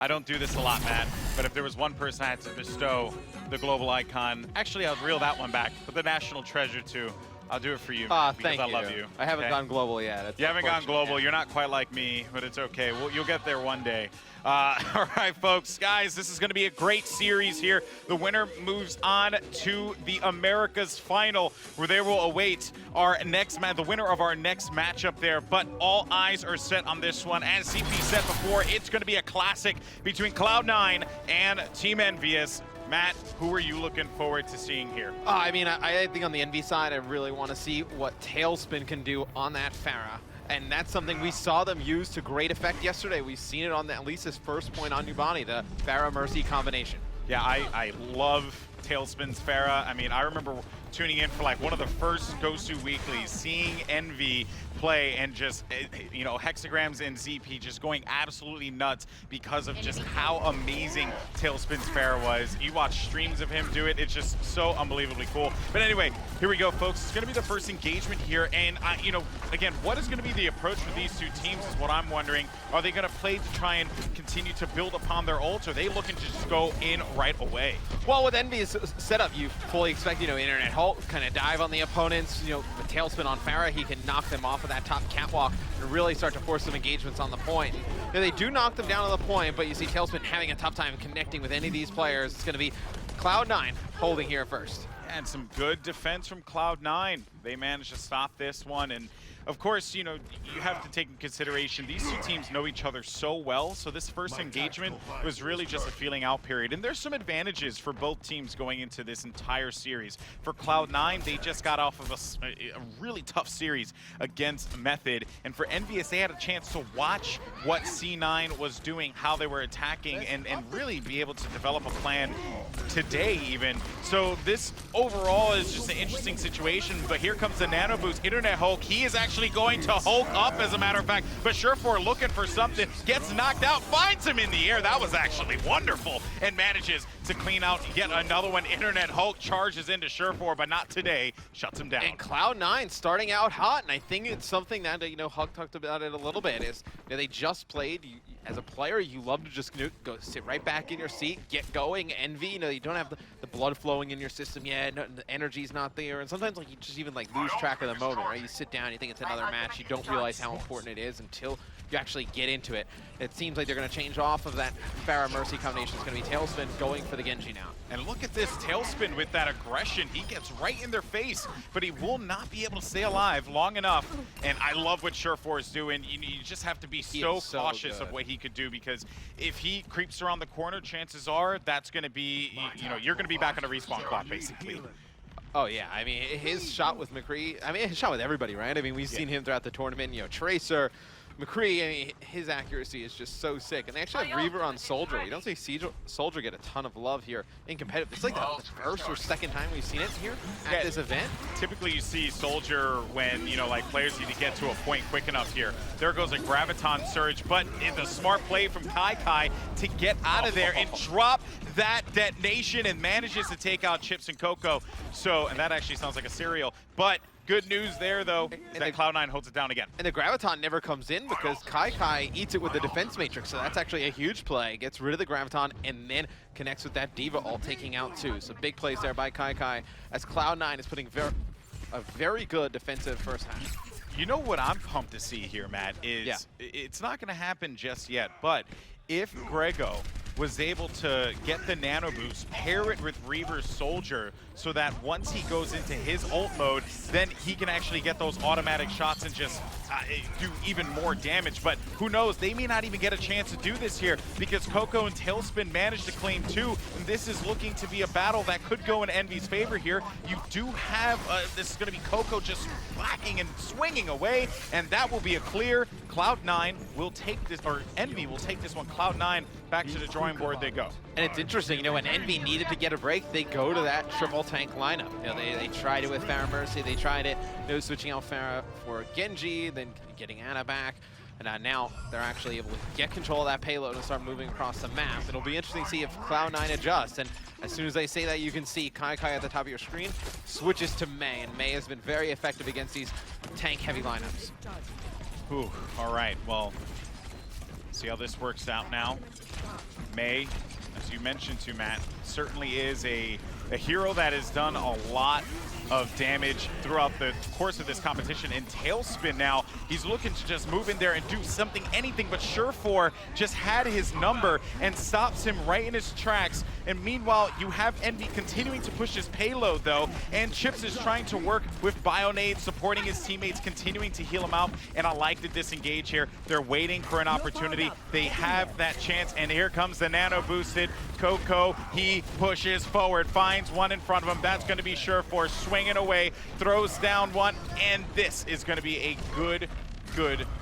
I don't do this a lot, Matt, but if there was one person I had to bestow the global icon, actually I'll reel that one back, but the national treasure too. I'll do it for you, man, because I love you. I haven't gone global yet. You haven't gone global. You're not quite like me, but it's okay. You'll get there one day. All right, folks. Guys, this is going to be a great series here. The winner moves on to the Americas final, where they will await our next the winner of our next matchup there. But all eyes are set on this one. As CP said before, it's going to be a classic between Cloud9 and Team EnVyUs. Matt, who are you looking forward to seeing here? I mean, I think on the Envy side, I really want to see what Tailspin can do on that Pharah. And that's something we saw them use to great effect yesterday. We've seen it on at least his first point on Nubani, the Pharah Mercy combination. Yeah, I love Tailspin's Pharah. I mean, I remember tuning in for like one of the first Gosu weeklies, seeing Envy play and just, you know, Hexagrams and ZP just going absolutely nuts because of just how amazing Tailspin's Pharah was. You watch streams of him do it, it's just so unbelievably cool. But anyway, here we go, folks. It's going to be the first engagement here, and, you know, again, what is going to be the approach for these two teams is what I'm wondering. Are they going to play to try and continue to build upon their ults, or are they looking to just go in right away? Well, with Envy's setup, you fully expect, you know, Internet Halt, kind of dive on the opponents. You know, with Tailspin on Pharah, he can knock them off of that top catwalk and really start to force some engagements on the point. And, you know, they do knock them down on the point, but you see Tailspin having a tough time connecting with any of these players. It's going to be Cloud9 holding here first. And some good defense from Cloud9. They managed to stop this one, and of course, you know, you have to take in consideration these two teams know each other so well, so this first engagement was really just a feeling out period. And there's some advantages for both teams going into this entire series. For Cloud9, they just got off of a really tough series against Method, and for EnVyUs, they had a chance to watch what C9 was doing, how they were attacking, and really be able to develop a plan today even. So this overall is just an interesting situation, but here comes the Nano Boost. Internet Hulk, he is actually going to Hulk up, as a matter of fact, but Surefour looking for something, gets knocked out, finds him in the air. That was actually wonderful, and manages to clean out yet another one. Internet Hulk charges into Surefour, but not today, shuts him down. And Cloud9 starting out hot, and I think it's something that, you know, Hulk talked about it a little bit, is, you know, they just played. As a player, you love to just go sit right back in your seat, get going. Envy, you know, you don't have the blood flowing in your system yet, no, the energy's not there, and sometimes like you just even like lose track of the moment, right? You sit down, you think it's another match, you don't realize how important it is until you actually get into it. It seems like they're going to change off of that Pharah Mercy combination. It's going to be Tailspin going for the Genji now. And look at this Tailspin with that aggression. He gets right in their face, but he will not be able to stay alive long enough. And I love what Surefour is doing. You just have to be so cautious of what he could do, because if he creeps around the corner, chances are that's going to be, you know, you're going to be back on a respawn clock, basically. Oh, yeah. I mean, his shot with McCree, I mean, his shot with everybody, right? I mean, we've seen him throughout the tournament. You know, Tracer, McCree, I mean, his accuracy is just so sick. And they actually have Reaver on Soldier. You don't see Soldier get a ton of love here in competitive. It's like the first or second time we've seen it here at this event. Typically you see Soldier when, you know, like players need to get to a point quick enough here. There goes a Graviton Surge, but it's a smart play from Kai to get out of there and drop that detonation, and manages to take out Chips and Coco. So, and that actually sounds like a cereal, but good news there, though, that Cloud9 holds it down again. And the Graviton never comes in because Kai eats it with the defense matrix, so that's actually a huge play. Gets rid of the Graviton and then connects with that D.Va ult, taking out two. So big plays there by Kai as Cloud9 is putting a very good defensive first half. You know what I'm pumped to see here, Matt, is it's not going to happen just yet, but if Grego was able to get the Nano Boost, pair it with Reaver's Soldier, so that once he goes into his ult mode, then he can actually get those automatic shots and just do even more damage. But who knows, they may not even get a chance to do this here, because Coco and Tailspin managed to claim two, and this is looking to be a battle that could go in Envy's favor here. You do have, this is going to be Coco just whacking and swinging away, and that will be a clear. Cloud9 will take this, or Envy will take this one. Cloud9 back to the drawing board they go. And it's interesting, you know, when Envy needed to get a break, they go to that triple tank lineup. You know, they tried it with Pharah Mercy, they tried it, switching out Pharah for Genji, then getting Ana back. And now they're actually able to get control of that payload and start moving across the map. It'll be interesting to see if Cloud9 adjusts. And as soon as I say that, you can see Kai at the top of your screen switches to Mei. And Mei has been very effective against these tank-heavy lineups. Ooh, all right, well, see how this works out now. May, as you mentioned to Matt, certainly is a hero that has done a lot of damage throughout the course of this competition. In Tailspin now, he's looking to just move in there and do something, anything, but Surefour just had his number and stops him right in his tracks. And meanwhile, you have EnVy continuing to push his payload though, and Chips is trying to work with Bionade, supporting his teammates, continuing to heal him out, and I like the disengage here. They're waiting for an opportunity. They have that chance, and here comes the nano boosted Coco. He pushes forward, finds one in front of him. That's going to be Surefour swinging away, throws down one, and this is going to be a good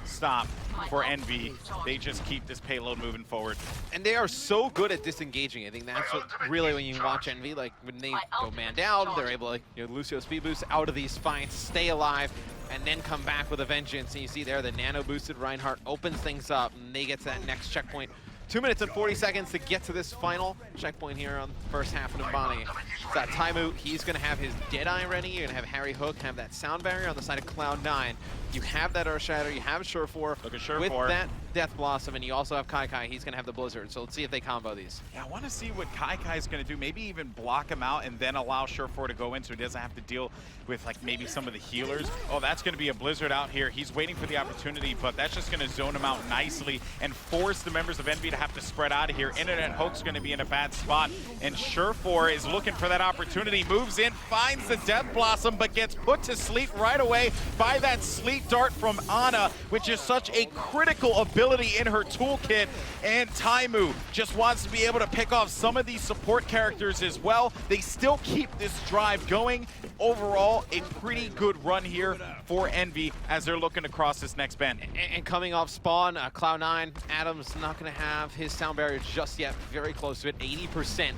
stop for EnVy. They just keep this payload moving forward. And they are so good at disengaging. I think that's what really, when you watch EnVy, like when they go man down, they're able to, you know, Lucio speed boost out of these fights, stay alive, and then come back with a vengeance. And you see there the nano boosted Reinhardt opens things up, and they get to that next checkpoint. 2 minutes and 40 seconds to get to this final checkpoint here on the first half of Numbani. It's got Taimu. He's going to have his Deadeye ready. You're going to have Harry Hook have that sound barrier on the side of Cloud9. You have that Earth Shatter. You have Surefour. Look at Surefour. With that Death Blossom, and you also have Kai. He's going to have the Blizzard. So let's see if they combo these. Yeah, I want to see what Kai is going to do. Maybe even block him out and then allow Surefour to go in so he doesn't have to deal with like maybe some of the healers. Oh, that's going to be a Blizzard out here. He's waiting for the opportunity, but that's just going to zone him out nicely and force the members of EnVy to have to spread out of here. Internet Hook's going to be in a bad spot, and Surefour is looking for that opportunity. Moves in, finds the Death Blossom, but gets put to sleep right away by that Sleep Dart from Ana, which is such a critical ability in her toolkit. And Taimu just wants to be able to pick off some of these support characters as well. They still keep this drive going. Overall, a pretty good run here for EnVy as they're looking to cross this next bend. And coming off spawn, Cloud9, Adam's not going to have his sound barrier just yet. Very close to it, 80%.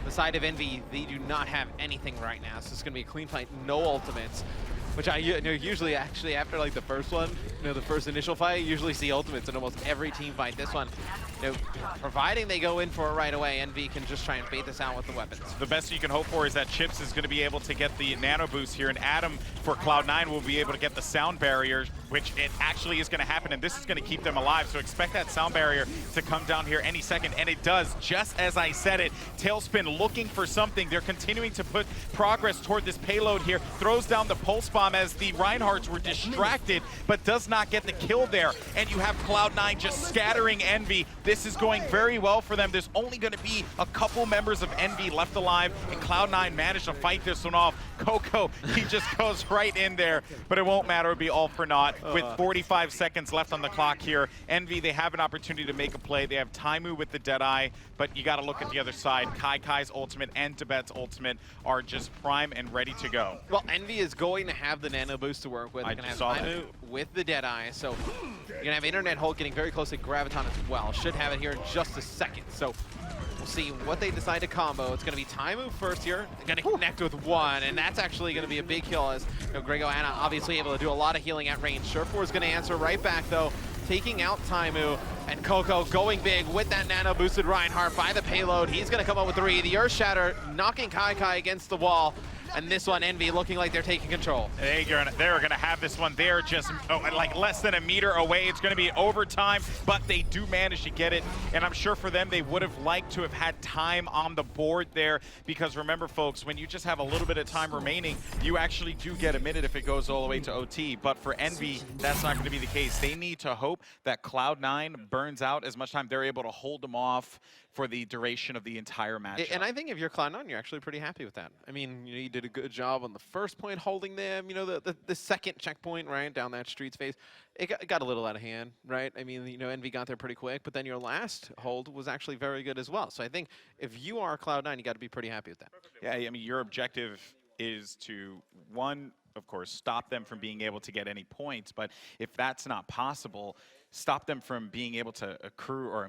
The side of EnVy, they do not have anything right now, so it's going to be a clean fight, no ultimates. Which I usually actually after like the first one, the first initial fight, you usually see ultimates in almost every team fight. This one, providing they go in for it right away, EnVy can just try and bait this out with the weapons. The best you can hope for is that Chips is going to be able to get the nano boost here, and Adam for Cloud9 will be able to get the sound barrier, which it actually is going to happen, and this is going to keep them alive. So expect that sound barrier to come down here any second, and it does, just as I said it. Tailspin looking for something. They're continuing to put progress toward this payload here. Throws down the pulse bomb as the Reinhardts were distracted, but does not get the kill there. And you have Cloud9 just scattering EnVy. This is going very well for them. There's only going to be a couple members of EnVy left alive, and Cloud9 managed to fight this one off. Coco, he just goes right in there, but it won't matter. It'll be all for naught. With 45 seconds left on the clock here, EnVy, they have an opportunity to make a play. They have Taimu with the Deadeye, but you got to look at the other side. Kai's ultimate and Tibet's ultimate are just prime and ready to go. Well, EnVy is going to have the nano boost to work with. They're I going just to have saw Taimu with the Deadeye, so you're going to have Internet Hulk getting very close to Graviton as well. Should have it here in just a second. So we'll see what they decide to combo. It's going to be Taimu first here. They're going to connect with one, and that's actually going to be a big kill as Grego Ana obviously able to do a lot of healing at range. Surefour is going to answer right back though, taking out Taimu, and Coco going big with that nano boosted Reinhardt by the payload. He's going to come up with 3. The Earth Shatter knocking Kai against the wall. And this one, EnVy looking like they're taking control. They're going to have this one. They're just like less than a meter away. It's going to be overtime, but they do manage to get it. And I'm sure for them, they would have liked to have had time on the board there, because remember, folks, when you just have a little bit of time remaining, you actually do get a minute if it goes all the way to OT. But for EnVy, that's not going to be the case. They need to hope that Cloud9 burns out as much time. They're able to hold them off for the duration of the entire match. And I think if you're Cloud9, you're actually pretty happy with that. I mean, you did a good job on the first point holding them, the second checkpoint, right, down that street's face. It got a little out of hand, right? I mean, EnVy got there pretty quick, but then your last hold was actually very good as well. So I think if you are Cloud9, you got to be pretty happy with that. Yeah, I mean, your objective is to, one, of course, stop them from being able to get any points, but if that's not possible, stop them from being able to accrue or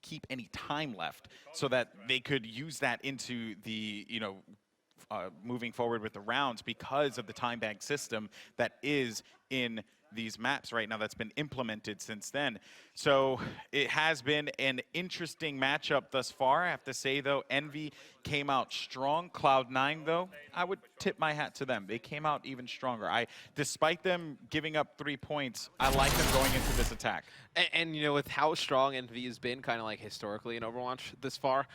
keep any time left so that they could use that into the, moving forward with the rounds because of the time bank system that is in these maps right now that's been implemented since then. So it has been an interesting matchup thus far. I have to say, though, Envy came out strong. Cloud9, though, I would tip my hat to them. They came out even stronger. Despite them giving up 3 points, I like them going into this attack. And you know, with how strong Envy has been kind of like historically in Overwatch this far,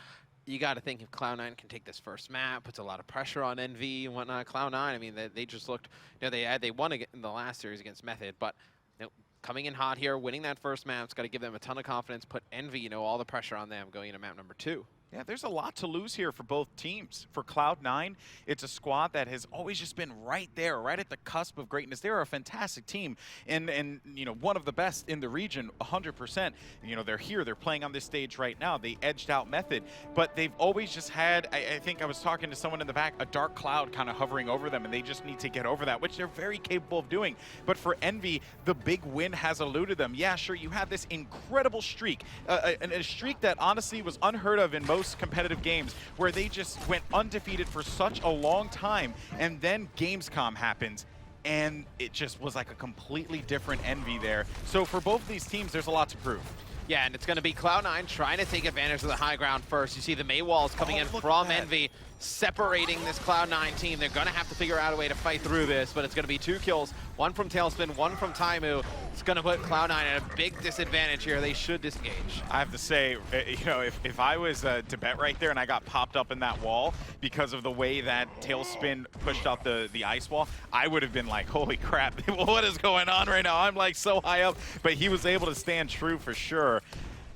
you got to think if Cloud9 can take this first map, puts a lot of pressure on Envy and whatnot. Cloud9, I mean, they just looked, you know, they won in the last series against Method, but you know, coming in hot here, winning that first map, it's got to give them a ton of confidence, put Envy, you know, all the pressure on them going into map number 2. Yeah, there's a lot to lose here for both teams. For Cloud9, it's a squad that has always just been right there, right at the cusp of greatness. They're a fantastic team and you know, one of the best in the region, 100%. You know, they're here, they're playing on this stage right now. They edged out Method, but they've always just had, I think I was talking to someone in the back, a dark cloud kind of hovering over them, and they just need to get over that, which they're very capable of doing. But for Envy, the big win has eluded them. Yeah, sure, you had this incredible streak, a streak that honestly was unheard of in most competitive games, where they just went undefeated for such a long time, and then Gamescom happens, and it just was like a completely different Envy there. So for both of these teams, there's a lot to prove. Yeah, and it's going to be Cloud9 trying to take advantage of the high ground first. You see the Mei walls coming in from Envy, separating this Cloud9 team. They're going to have to figure out a way to fight through this, but it's going to be 2 kills, 1 from Tailspin, 1 from Taimu. It's going to put Cloud9 at a big disadvantage here. They should disengage. I have to say, you know, if I was Tibet right there and I got popped up in that wall because of the way that Tailspin pushed out the ice wall, I would have been like, holy crap, what is going on right now? I'm like so high up, but he was able to stand true for sure.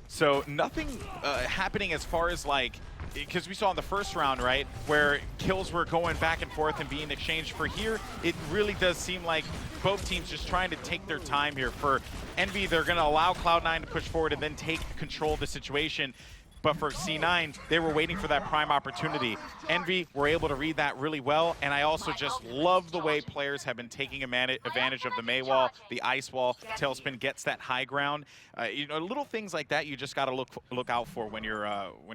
So nothing happening as far as like, because we saw in the first round, right, where kills were going back and forth and being exchanged. For here, it really does seem like both teams just trying to take their time here. For Envy, they're going to allow Cloud9 to push forward and then take control of the situation. But for C9, they were waiting for that prime opportunity. Envy were able to read that really well, and I also just love the way players have been taking advantage of the Mei wall, the ice wall. Tailspin gets that high ground. You know, little things like that you just got to look out for when you're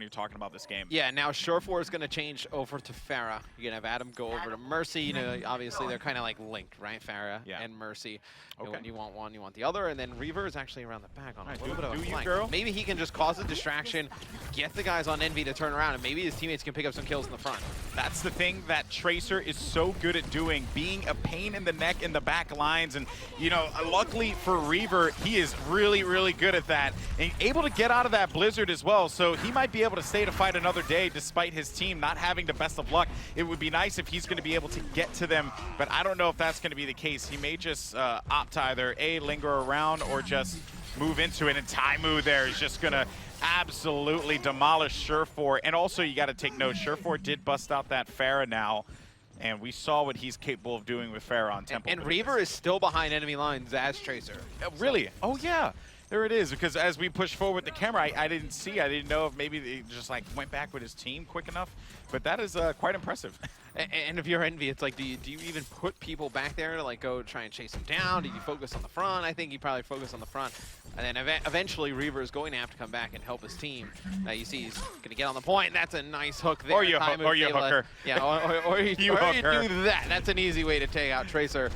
talking about this game. Yeah, now Surefour is going to change over to Pharah. You're going to have Adam go over to Mercy. You know, obviously they're kind of like linked, right? Pharah and Mercy. Okay. When you want one, you want the other, and then Reaver is actually around the back on a little bit of a flank. Maybe he can just cause a distraction, get the guys on Envy to turn around, and maybe his teammates can pick up some kills in the front. That's the thing that Tracer is so good at doing, being a pain in the neck in the back lines. And, you know, luckily for Reaver, he is really, really good at that. And able to get out of that blizzard as well, so he might be able to stay to fight another day despite his team not having the best of luck. It would be nice if he's going to be able to get to them, but I don't know if that's going to be the case. He may just opt to either A, linger around, or just move into it, and Taimu there is just going to absolutely demolish Surefour. And also, you got to take note, Surefour did bust out that Pharah now, and we saw what he's capable of doing with Pharah on Temple. And Reaver is still behind enemy lines as Tracer. Really? Oh, yeah. There it is, because as we push forward the camera, I didn't see. I didn't know if maybe they just like went back with his team quick enough, but that is quite impressive. And if you're Envy, it's like, do you even put people back there to like go try and chase them down? Do you focus on the front? I think you probably focus on the front. And then eventually Reaver is going to have to come back and help his team. You see he's going to get on the point. That's a nice hook there. Or you hooker. Yeah, or you you do that. That's an easy way to take out Tracer.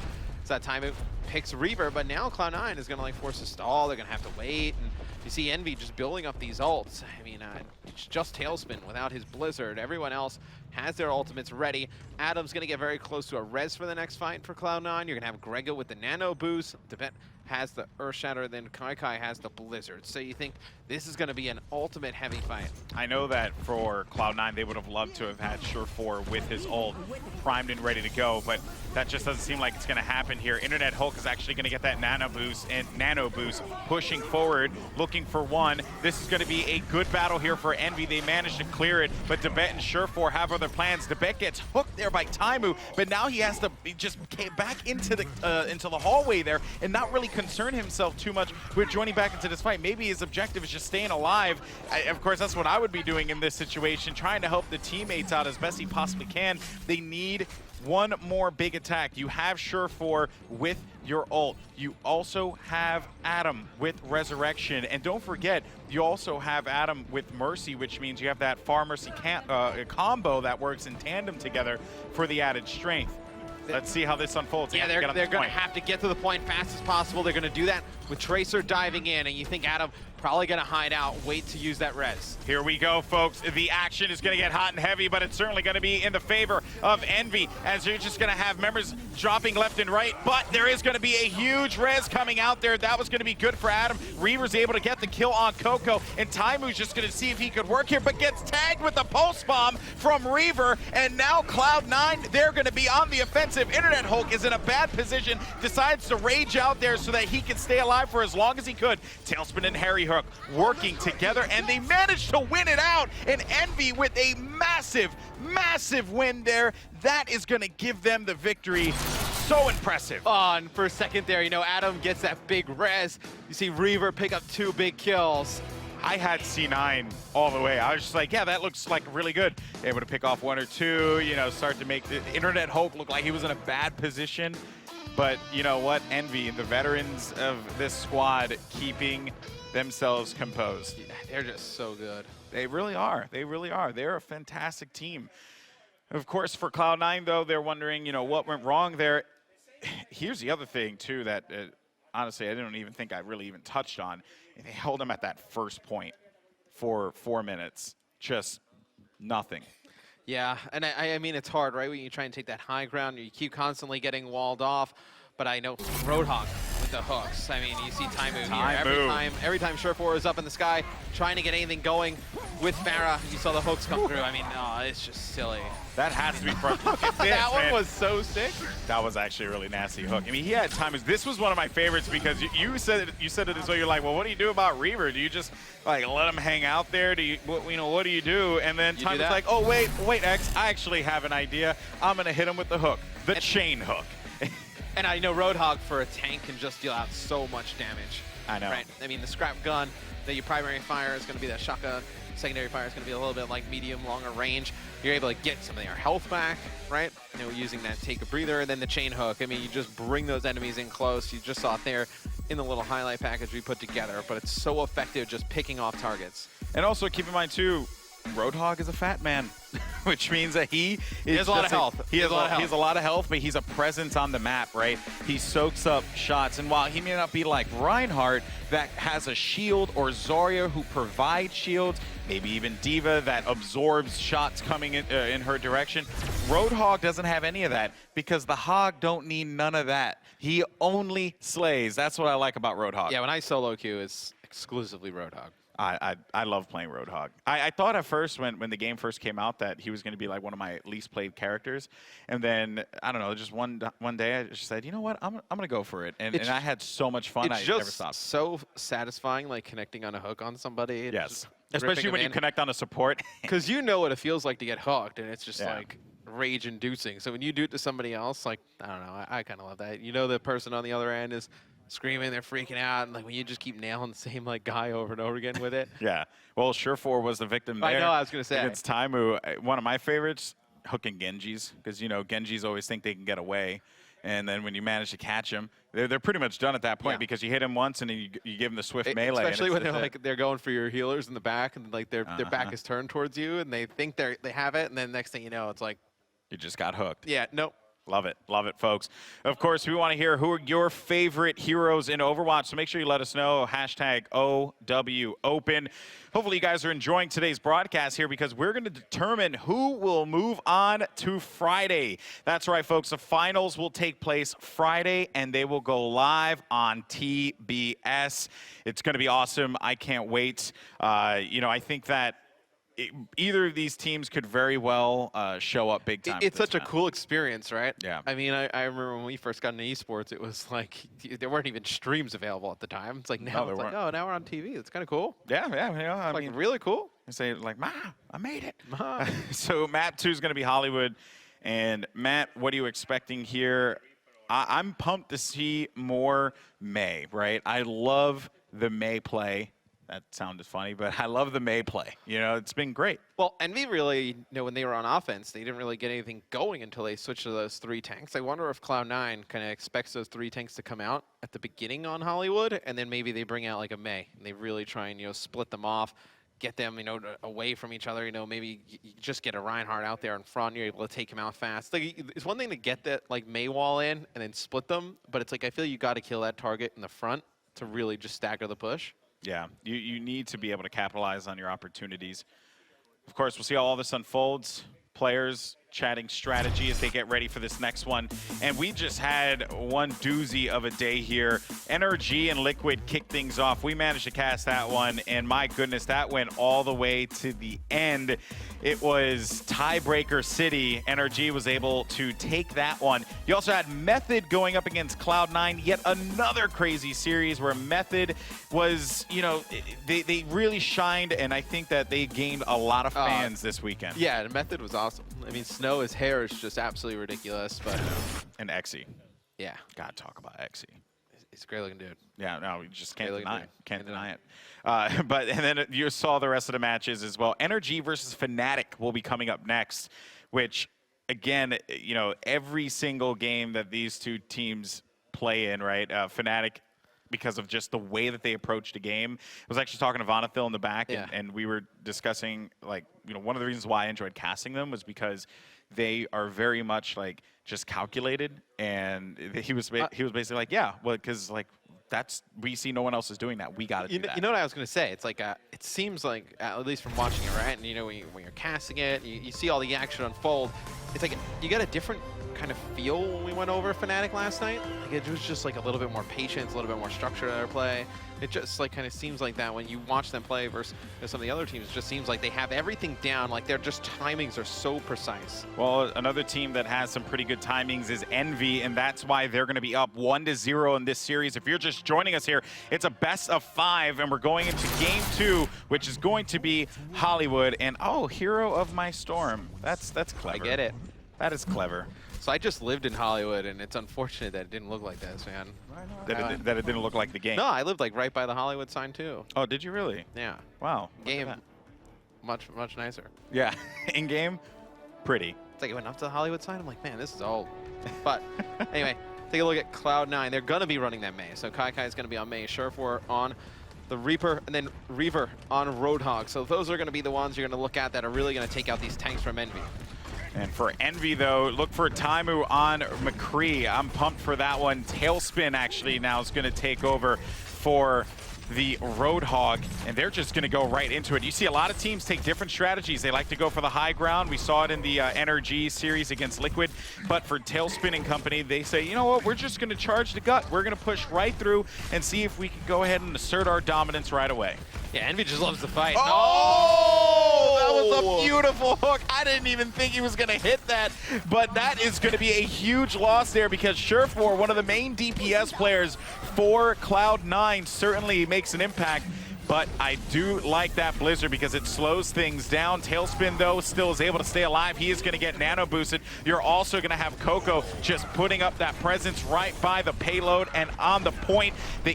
So that time it picks Reaver, but now Cloud9 is going to like force a stall. They're going to have to wait. And you see Envy just building up these ults. I mean, it's just Tailspin without his Blizzard. Everyone else has their ultimates ready. Adam's going to get very close to a res for the next fight for Cloud9. You're going to have Grego with the nano boost. Tibet has the Earthshatter, then Kai has the Blizzard. So you think this is going to be an ultimate heavy fight? I know that for Cloud9, they would have loved to have had Surefour with his ult primed and ready to go, but that just doesn't seem like it's going to happen here. Internet Hulk is actually going to get that nano boost, pushing forward, looking for one. This is going to be a good battle here for Envy. They managed to clear it, but Tibet and Surefour have other plans. Tibet gets hooked there by Taimu, but now he has to just get back into the hallway there and not really concern himself too much with joining back into this fight. Maybe his objective is just staying alive. Of course, that's what I would be doing in this situation, trying to help the teammates out as best he possibly can. They need one more big attack. You have Surefour with your ult. You also have Adam with Resurrection. And don't forget, you also have Adam with Mercy, which means you have that Far Mercy combo that works in tandem together for the added strength. Let's see how this unfolds. Yeah, they're going to have to get to the point fast as possible. They're going to do that with Tracer diving in, and you think Adam probably going to hide out, wait to use that res. Here we go, folks. The action is going to get hot and heavy, but it's certainly going to be in the favor of Envy, as you're just going to have members dropping left and right, but there is going to be a huge res coming out there. That was going to be good for Adam. Reaver's able to get the kill on Coco, and Taimu's just going to see if he could work here, but gets tagged with the pulse bomb from Reaver, and now Cloud9, they're going to be on the offensive. Internet Hulk is in a bad position, decides to rage out there so that he can stay alive for as long as he could. Tailspin and Harry Hook working together, and they managed to win it out. And Envy with a massive, massive win there. That is going to give them the victory. So impressive. Oh, and for a second there, you know, Adam gets that big res. You see Reaver pick up 2 big kills. I had C9 all the way. I was just like, yeah, that looks like really good. Able to pick off 1 or 2, you know, start to make the Internet Hulk look like he was in a bad position. But you know what? Envy, the veterans of this squad, keeping themselves composed. Yeah, they're just so good. They really are. They really are. They're a fantastic team. Of course, for Cloud9, though, they're wondering, you know, what went wrong there. Here's the other thing, too, that honestly, I didn't even think I really even touched on. They held them at that first point for 4 minutes. Just nothing. Yeah, and I mean, it's hard, right? When you try and take that high ground, you keep constantly getting walled off. But I know Roadhog with the hooks. I mean, you see Taimu here. Every time Surefour is up in the sky, trying to get anything going with Farah, you saw the hooks come through. I mean, oh, it's just silly. That has to be front. Look at this, that one man. was so sick. That was actually a really nasty hook. I mean, he had time. This was one of my favorites because you said it as though you're like, well, what do you do about Reaver? Do you just like let him hang out there? Do you, what do you do? And then Time's like, oh wait, X, I actually have an idea. I'm gonna hit him with the hook, the chain hook. And I know Roadhog for a tank can just deal out so much damage. I know. Right? I mean, the scrap gun, your primary fire is going to be that shotgun. Secondary fire is going to be a little bit like medium, longer range. You're able to get some of your health back, right? You know, using that take a breather, and then the chain hook. I mean, you just bring those enemies in close. You just saw it there in the little highlight package we put together, but it's so effective just picking off targets. And also keep in mind too, Roadhog is a fat man, which means that he has a lot of health. He has a lot of health, but he's a presence on the map, right? He soaks up shots, and while he may not be like Reinhardt that has a shield, or Zarya who provides shields, maybe even D.Va that absorbs shots coming in her direction, Roadhog doesn't have any of that because the Hog don't need none of that. He only slays. That's what I like about Roadhog. Yeah, when I solo queue, it's exclusively Roadhog. I love playing Roadhog. I thought at first when the game first came out that he was going to be like one of my least played characters, and then I don't know, just one day I just said, you know what, I'm gonna go for it, and I had so much fun. It's I never stopped. So satisfying, like connecting on a hook on somebody. Yes, especially when you connect on a support, because you know what it feels like to get hooked, and it's just like rage-inducing. So when you do it to somebody else, like I don't know, I kind of love that. You know, the person on the other end is screaming, they're freaking out, and like when you just keep nailing the same like guy over and over again with it. Yeah. Well, Surefour was the victim there. I know, I was gonna say. Against Taimu, one of my favorites, hooking Genjis, because you know Genjis always think they can get away, and then when you manage to catch them, they're pretty much done at that point because you hit them once and then you give them the swift melee. Especially when they're going for your healers in the back, and like their back is turned towards you, and they think they have it, and then next thing you know, it's like you just got hooked. Yeah. Nope. Love it, folks. Of course, we want to hear who are your favorite heroes in Overwatch, so make sure you let us know. Hashtag OWOpen. Hopefully you guys are enjoying today's broadcast here because we're going to determine who will move on to Friday. That's right, folks. The finals will take place Friday, and they will go live on TBS. It's going to be awesome. I can't wait. You know, I think that either of these teams could very well show up big time. It's such a cool experience, right? Yeah. I mean, I remember when we first got into esports, it was like there weren't even streams available at the time. It's like now it's like, oh, now we're on TV. It's kind of cool. Yeah. You know, I mean, really cool. I say like, Ma, I made it. Ma. So map 2 is going to be Hollywood, and Matt, what are you expecting here? I'm pumped to see more Mei. Right? I love the Mei play. That sounded funny, but I love the May play. You know, it's been great. Well, EnVy really, you know, when they were on offense, they didn't really get anything going until they switched to those 3 tanks. I wonder if Cloud9 kind of expects those 3 tanks to come out at the beginning on Hollywood, and then maybe they bring out like a May, and they really try and, you know, split them off, get them, you know, away from each other. You know, maybe you just get a Reinhardt out there in front, you're able to take him out fast. Like, it's one thing to get that, like, May wall in and then split them, but it's like I feel you got to kill that target in the front to really just stagger the push. Yeah, you need to be able to capitalize on your opportunities. Of course, we'll see how all this unfolds. Players chatting strategy as they get ready for this next one. And we just had one doozy of a day here. NRG and Liquid kicked things off. We managed to cast that one, and my goodness, that went all the way to the end. It was tiebreaker city. NRG was able to take that one. You also had Method going up against Cloud9, yet another crazy series where Method was, you know, they really shined, and I think that they gained a lot of fans this weekend. Yeah, the Method was awesome. I mean, Snow, his hair is just absolutely ridiculous, but... And Exy. Yeah. Gotta talk about Exy. He's a great-looking dude. Yeah, no, we just can't Great-looking deny it. dude. Can't deny it. But and then you saw the rest of the matches as well. NRG versus Fnatic will be coming up next, which, again, you know, every single game that these two teams play in, right? Fnatic, because of just the way that they approached the game. I was actually talking to Vonathil in the back, Yeah. and we were discussing, like, you know, one of the reasons why I enjoyed casting them was because they are very much, like, just calculated. And he was basically like, yeah, well, because, like, we see no one else is doing that. We got to do that. You know what I was going to say? It's like, it seems like, at least from watching it, right? And, you know, when you're casting it, you see all the action unfold. It's like, you get a different kind of feel when we went over Fnatic last night. Like, it was just like a little bit more patience, a little bit more structure to their play. It just like kind of seems like that when you watch them play versus some of the other teams. It just seems like they have everything down. Like their just timings are so precise. Well, another team that has some pretty good timings is EnVy, and that's why they're going to be up 1-0 in this series. If you're just joining us here, it's a best of 5, and we're going into game 2, which is going to be Hollywood. And oh, Hero of My Storm. That's clever. I get it. That is clever. So I just lived in Hollywood, and it's unfortunate that it didn't look like this, man. That it didn't look like the game. No, I lived like right by the Hollywood sign too. Oh, did you really? Yeah. Wow. Game, much nicer. Yeah. In game, pretty. It's like I went up to the Hollywood sign. I'm like, man, this is old. But anyway, take a look at Cloud9. They're gonna be running that May. So Kai is gonna be on May. Surefour on the Reaper, and then Reaver on Roadhog. So those are gonna be the ones you're gonna look at that are really gonna take out these tanks from EnVy. And for EnVy, though, look for Taimu on McCree. I'm pumped for that one. Tailspin, actually, now is going to take over for the Roadhog, and they're just going to go right into it. You see a lot of teams take different strategies. They like to go for the high ground. We saw it in the NRG series against Liquid, but for Tailspin and company, they say, you know what, we're just going to charge the gut. We're going to push right through and see if we can go ahead and assert our dominance right away. Yeah, EnVy just loves to fight. Oh, that was a beautiful hook. I didn't even think he was going to hit that, but that is going to be a huge loss there because Surefour, one of the main DPS players for Cloud9, certainly makes an impact. But I do like that Blizzard because it slows things down. Tailspin, though, still is able to stay alive. He is going to get nano boosted. You're also going to have Coco just putting up that presence right by the payload and on the point.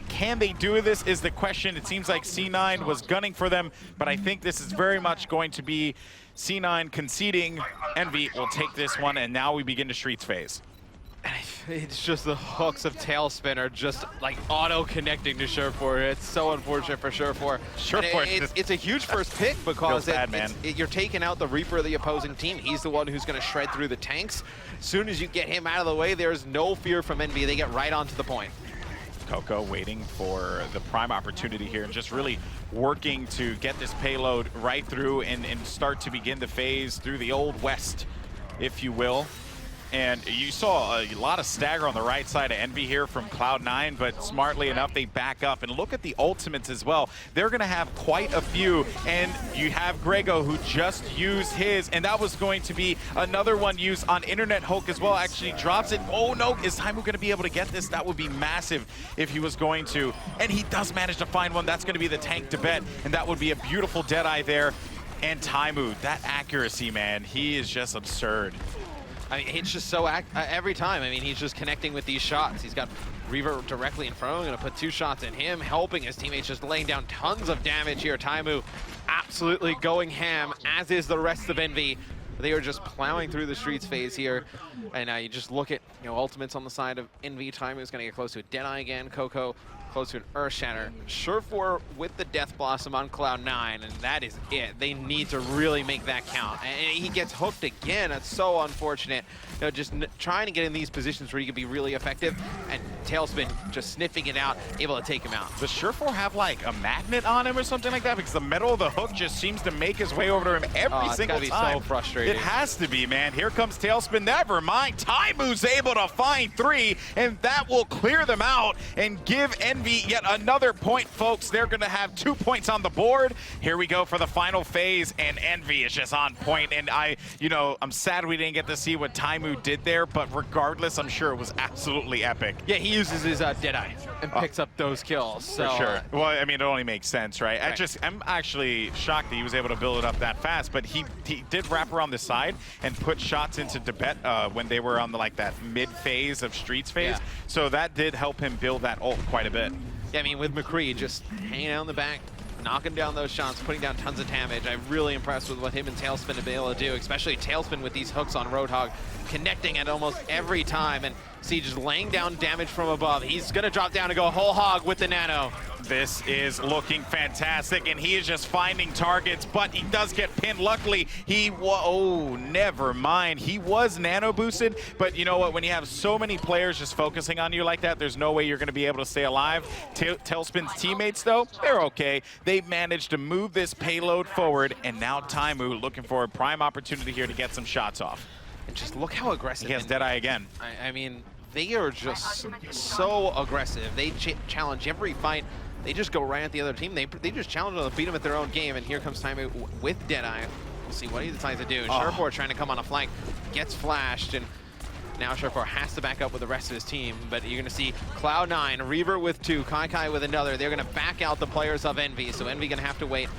Can they do this is the question. It seems like C9 was gunning for them, but I think this is very much going to be C9 conceding. EnVy will take this one, and now we begin the Streets phase. It's just the hooks of Tailspin are just like auto-connecting to Surefour. It's so unfortunate for Surefour. It's a huge first pick because you're taking out the Reaper of the opposing team. He's the one who's going to shred through the tanks. As soon as you get him out of the way, there's no fear from EnVy. They get right onto the point. Coco waiting for the prime opportunity here and just really working to get this payload right through and start to begin the phase through the Old West, if you will. And you saw a lot of stagger on the right side of EnVy here from Cloud9, but smartly enough, they back up. And look at the ultimates as well. They're going to have quite a few. And you have Grego, who just used his, and that was going to be another one used on Internet Hulk as well. Actually drops it. Oh, no. Is Taimu going to be able to get this? That would be massive if he was going to. And he does manage to find one. That's going to be the tank to bet, and that would be a beautiful Deadeye there. And Taimu, that accuracy, man, he is just absurd. I mean, it's just so every time. I mean, he's just connecting with these shots. He's got Reaver directly in front of him, going to put 2 shots in him, helping his teammates, just laying down tons of damage here. Taimu absolutely going ham, as is the rest of EnVy. They are just plowing through the streets phase here. And you just look at, ultimates on the side of EnVy. Taimu's going to get close to a Deadeye again. Coco close to an Earthshatter. Surefour with the Death Blossom on Cloud9, and that is it. They need to really make that count. And he gets hooked again. That's so unfortunate. Just trying to get in these positions where he can be really effective, and Tailspin just sniffing it out, able to take him out. Does Surefour have like a magnet on him or something like that? Because the metal of the hook just seems to make his way over to him every single time. It's gotta be so frustrating. It has to be, man. Here comes Tailspin. Never mind. Taimu's able to find 3, and that will clear them out and give EnVy yet another point, folks. They're going to have 2 points on the board. Here we go for the final phase, and EnVy is just on point. And I'm sad we didn't get to see what Taimu did there, but regardless, I'm sure it was absolutely epic. Yeah, he uses his Deadeye and picks up those kills. So, for sure. Well, I mean, it only makes sense, right? I'm actually shocked that he was able to build it up that fast, but he did wrap around the side and put shots into Tibet when they were on that mid phase of Streets phase. Yeah. So that did help him build that ult quite a bit. Yeah, I mean, with McCree just hanging out in the back, knocking down those shots, putting down tons of damage. I'm really impressed with what him and Tailspin have been able to do, especially Tailspin with these hooks on Roadhog, connecting at almost every time. And see, just laying down damage from above. He's going to drop down and go whole hog with the nano. This is looking fantastic, and he is just finding targets, but he does get pinned. Luckily, never mind. He was nano boosted, but you know what? When you have so many players just focusing on you like that, there's no way you're going to be able to stay alive. Tailspin's teammates, though, they're okay. They managed to move this payload forward, and now Taimu looking for a prime opportunity here to get some shots off. And just look how aggressive. He has Deadeye again. I mean, they are just so aggressive. They challenge every fight. They just go right at the other team. They just challenge them to beat them at their own game. And here comes Taimu with Deadeye. We'll see what he decides to do. Surefour trying to come on a flank, gets flashed, and now Surefour has to back up with the rest of his team. But you're going to see Cloud9, Reaver with 2, Kai with another. They're going to back out the players of EnVy. So EnVy going to have to wait,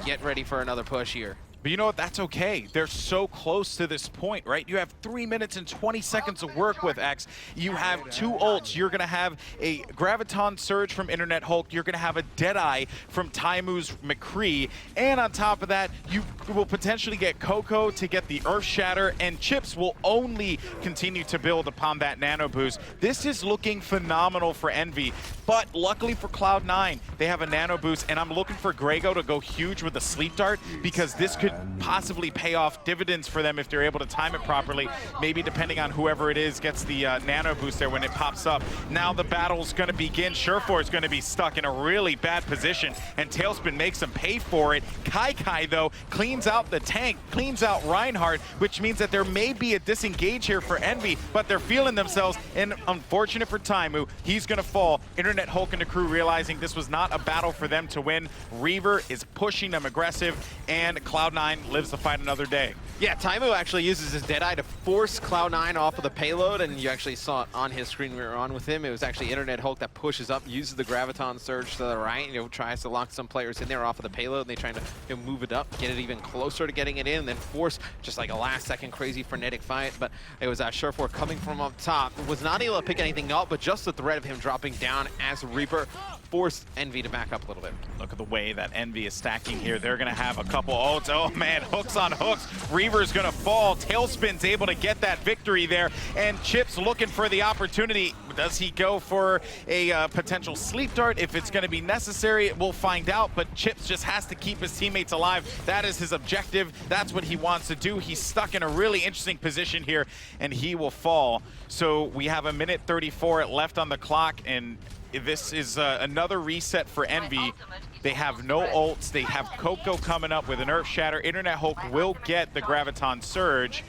get ready for another push here. But you know what? That's okay. They're so close to this point, right? You have 3 minutes and 20 seconds to work with, X. You have 2 ults. You're going to have a Graviton Surge from Internet Hulk. You're going to have a Deadeye from Taimu's McCree. And on top of that, you will potentially get Coco to get the Earthshatter, and Chips will only continue to build upon that nano boost. This is looking phenomenal for EnVy. But luckily for Cloud9, they have a nano boost, and I'm looking for Grego to go huge with the Sleep Dart, because this could possibly pay off dividends for them if they're able to time it properly. Maybe depending on whoever it is gets the nano boost there when it pops up. Now the battle's going to begin. Surefour is going to be stuck in a really bad position, and Tailspin makes him pay for it. Kai, though, cleans out the tank, cleans out Reinhardt, which means that there may be a disengage here for EnVy, but they're feeling themselves, and unfortunate for Taimu, he's going to fall. Internet Hulk and the crew realizing this was not a battle for them to win. Reaver is pushing them aggressive, and Cloud9 lives to fight another day. Yeah, Taimu actually uses his Deadeye to force Cloud9 off of the payload, and you actually saw it on his screen we were on with him. It was actually Internet Hulk that pushes up, uses the Graviton Surge to the right, tries to lock some players in there off of the payload, and they trying to move it up, get it even closer to getting it in, and then force just like a last-second crazy frenetic fight. But it was Surefour coming from up top, was not able to pick anything up, but just the threat of him dropping down as Reaper forced EnVy to back up a little bit. Look at the way that EnVy is stacking here. They're going to have a couple ults. Oh man, hooks on hooks. Reaver's going to fall. Tailspin's able to get that victory there. And Chips looking for the opportunity. Does he go for a potential sleep dart? If it's going to be necessary, we'll find out. But Chips just has to keep his teammates alive. That is his objective. That's what he wants to do. He's stuck in a really interesting position here, and he will fall. So we have 1:34 left on the clock, and this is another reset for EnVy. They have no ults. They have Coco coming up with an Earthshatter. Internet Hulk will get the Graviton Surge.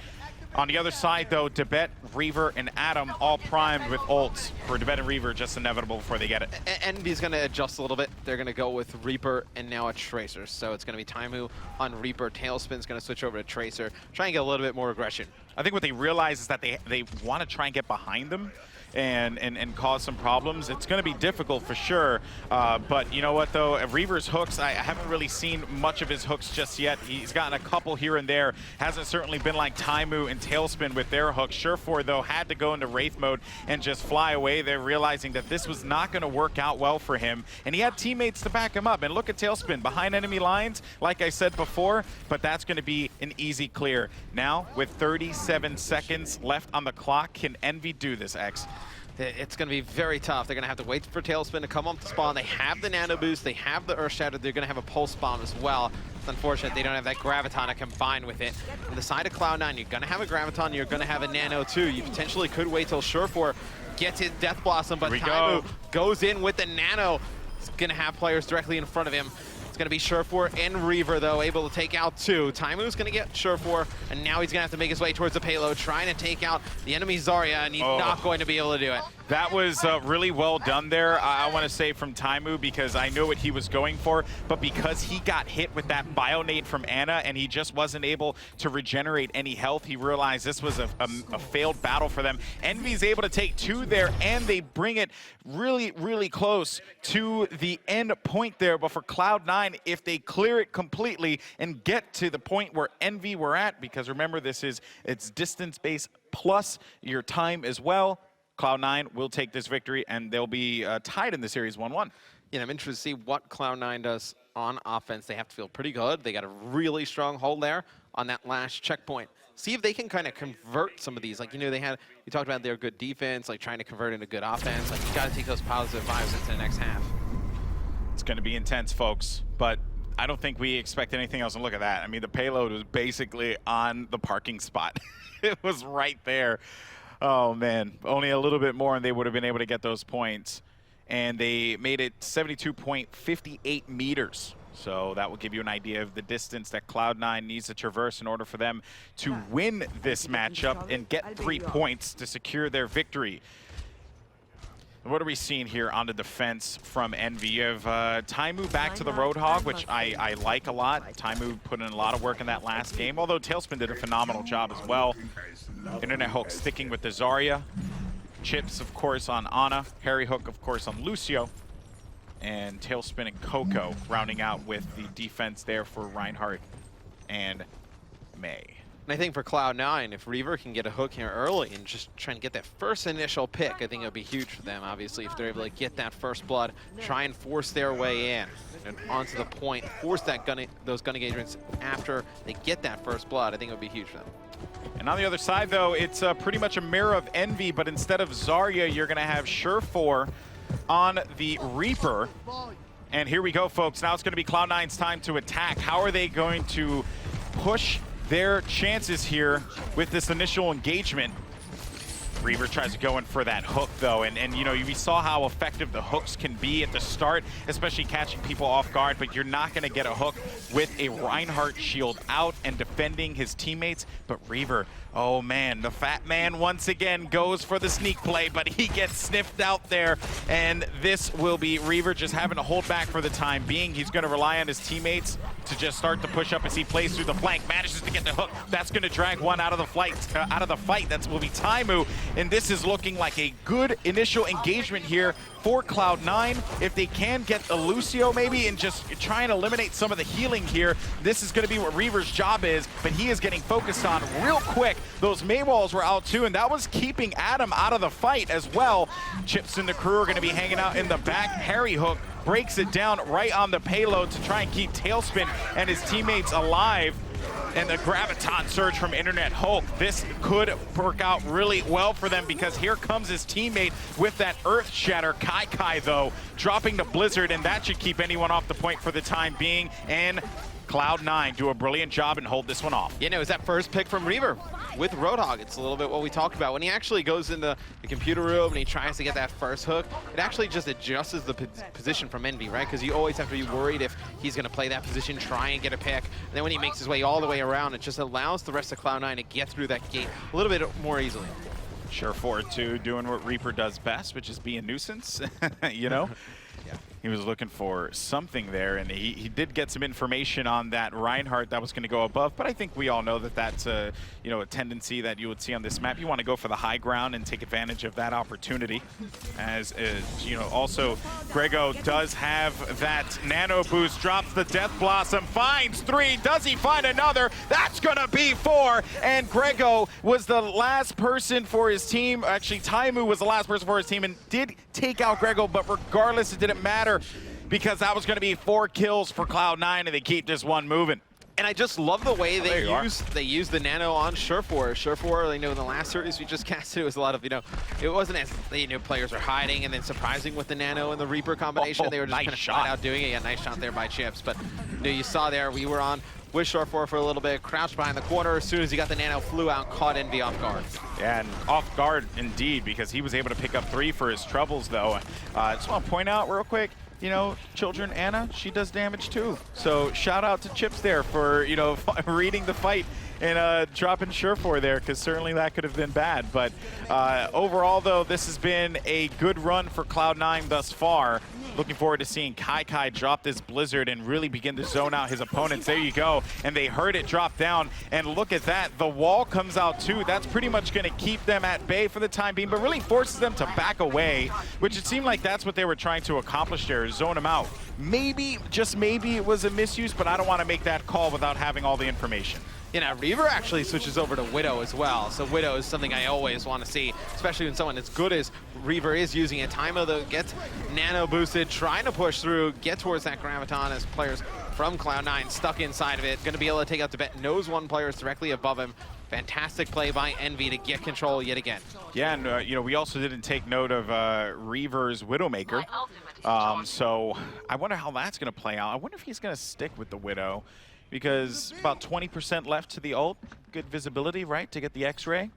On the other side, though, Tibet, Reaver, and Adam all primed with ults. For Tibet and Reaver, just inevitable before they get it. EnVy's going to adjust a little bit. They're going to go with Reaper and now a Tracer. So it's going to be Taimu on Reaper. Tailspin's going to switch over to Tracer. Try and get a little bit more aggression. I think what they realize is that they want to try and get behind them. and cause some problems. It's going to be difficult for sure. But you know what, though? Reaver's hooks, I haven't really seen much of his hooks just yet. He's gotten a couple here and there. Hasn't certainly been like Taimu and Tailspin with their hooks. Surefour, though, had to go into Wraith mode and just fly away there, realizing that this was not going to work out well for him. And he had teammates to back him up. And look at Tailspin behind enemy lines, like I said before, but that's going to be an easy clear. Now, with 37 seconds left on the clock, can EnVy do this, X? It's going to be very tough. They're going to have to wait for Tailspin to come up to spawn. They have the Nano Boost. They have the Earth Shatter. They're going to have a Pulse Bomb as well. It's unfortunate they don't have that Graviton to combine with it. On the side of Cloud9, you're going to have a Graviton. You're going to have a Nano too. You potentially could wait till Surefour gets his Death Blossom, but Taimu goes in with the Nano. He's going to have players directly in front of him. It's going to be Surefour and Reaver, though, able to take out two. Taimu's going to get Surefour, and now he's going to have to make his way towards the payload, trying to take out the enemy Zarya, and he's not going to be able to do it. That was really well done there, I want to say, from Taimu, because I know what he was going for, but because he got hit with that Bionade from Ana and he just wasn't able to regenerate any health, he realized this was a failed battle for them. EnVy's able to take two there, and they bring it really, really close to the end point there. But for Cloud9, if they clear it completely and get to the point where EnVy were at, because remember, it's distance-based plus your time as well, Cloud9 will take this victory, and they'll be tied in the series 1-1. Yeah, I'm interested to see what Cloud9 does on offense. They have to feel pretty good. They got a really strong hold there on that last checkpoint. See if they can kind of convert some of these. Like, you know, you talked about their good defense, like trying to convert into good offense. Like, you got to take those positive vibes into the next half. It's going to be intense, folks, but I don't think we expect anything else. And look at that. I mean, the payload was basically on the parking spot. It was right there. Oh, man. Only a little bit more, and they would have been able to get those points. And they made it 72.58 meters. So that will give you an idea of the distance that Cloud9 needs to traverse in order for them to win this matchup and get 3 points to secure their victory. What are we seeing here on the defense from EnVy? You have Taimu back to the Roadhog, which I like a lot. Taimu put in a lot of work in that last game, although Tailspin did a phenomenal job as well. Internet Hook sticking with the Zarya. Chips, of course, on Ana. Harry Hook, of course, on Lucio. And Tailspin and Coco rounding out with the defense there for Reinhardt and May. And I think for Cloud9, if Reaver can get a hook here early and just try and get that first initial pick, I think it would be huge for them, obviously, if they're able to get that first blood, try and force their way in and onto the point, force that those gun engagements after they get that first blood. I think it would be huge for them. And on the other side, though, it's pretty much a mirror of EnVy, but instead of Zarya, you're going to have Surefour on the Reaper. And here we go, folks. Now it's going to be Cloud9's time to attack. How are they going to push their chances here with this initial engagement? Reaver tries to go in for that hook, though, and you know, we saw how effective the hooks can be at the start, especially catching people off guard, but you're not going to get a hook with a Reinhardt shield out and defending his teammates. But Reaver, oh man, the fat man once again goes for the sneak play, but he gets sniffed out there, and this will be Reaver just having to hold back for the time being. He's going to rely on his teammates to just start to push up as he plays through the flank, manages to get the hook. That's going to drag one out of the fight. That will be Taimu, and this is looking like a good initial engagement here for Cloud9. If they can get the Lucio maybe and just try and eliminate some of the healing here, this is going to be what Reaver's job is, but he is getting focused on real quick. Those May walls were out too, and that was keeping Adam out of the fight as well. Chips and the crew are going to be hanging out in the back. Harry Hook breaks it down right on the payload to try and keep Tailspin and his teammates alive. And the Graviton surge from Internet Hook. This could work out really well for them, because here comes his teammate with that Earth Shatter. Kai, though, dropping the Blizzard, and that should keep anyone off the point for the time being. And Cloud9 do a brilliant job and hold this one off. You know, it's that first pick from Reaver with Roadhog. It's a little bit what we talked about. When he actually goes into the computer room and he tries to get that first hook, it actually just adjusts the position from EnVy, right? Because you always have to be worried if he's going to play that position, try and get a pick. And then when he makes his way all the way around, it just allows the rest of Cloud9 to get through that gate a little bit more easily. Surefour, too, doing what Reaper does best, which is be a nuisance, you know? Yeah. He was looking for something there, and he did get some information on that Reinhardt that was going to go above, but I think we all know that that's a tendency that you would see on this map. You want to go for the high ground and take advantage of that opportunity. As also Grego does have that nano boost, drops the Death Blossom, finds 3, does he find another? That's going to be 4, and Grego was the last person for his team. Actually, Taimu was the last person for his team and did take out Grego, but regardless, it didn't matter because that was going to be 4 kills for Cloud9, and they keep this one moving. And I just love the way they use the nano on Surefour. Surefour, in the last series we just casted, it was a lot of, it wasn't as, players were hiding and then surprising with the nano and the Reaper combination. They were just kind of flat out doing it. Yeah, nice shot there by Chips. But you saw there, we were on with Surefour for a little bit, crouched behind the corner. As soon as he got the nano, flew out and caught EnVy off guard. Yeah, and off guard indeed, because he was able to pick up 3 for his troubles, though. I just want to point out real quick, children, Anna, she does damage too. So shout out to Chips there for, reading the fight and dropping Surefour there, because certainly that could have been bad. But overall, though, this has been a good run for Cloud9 thus far. Looking forward to seeing Kai drop this Blizzard and really begin to zone out his opponents. There you go. And they heard it drop down. And look at that. The wall comes out too. That's pretty much going to keep them at bay for the time being, but really forces them to back away, which it seemed like that's what they were trying to accomplish there, zone them out. Maybe, just maybe, it was a misuse, but I don't want to make that call without having all the information. Reaver actually switches over to Widow as well. So Widow is something I always want to see, especially when someone as good as Reaver is using it. Timo, though, gets nano boosted, trying to push through, get towards that Graviton as players from Cloud9 stuck inside of it. Going to be able to take out the bet. Knows one player is directly above him. Fantastic play by EnVy to get control yet again. Yeah, and we also didn't take note of Reaver's Widowmaker. So I wonder how that's going to play out. I wonder if he's going to stick with the Widow, because about 20% left to the ult. Good visibility, right, to get the X-ray.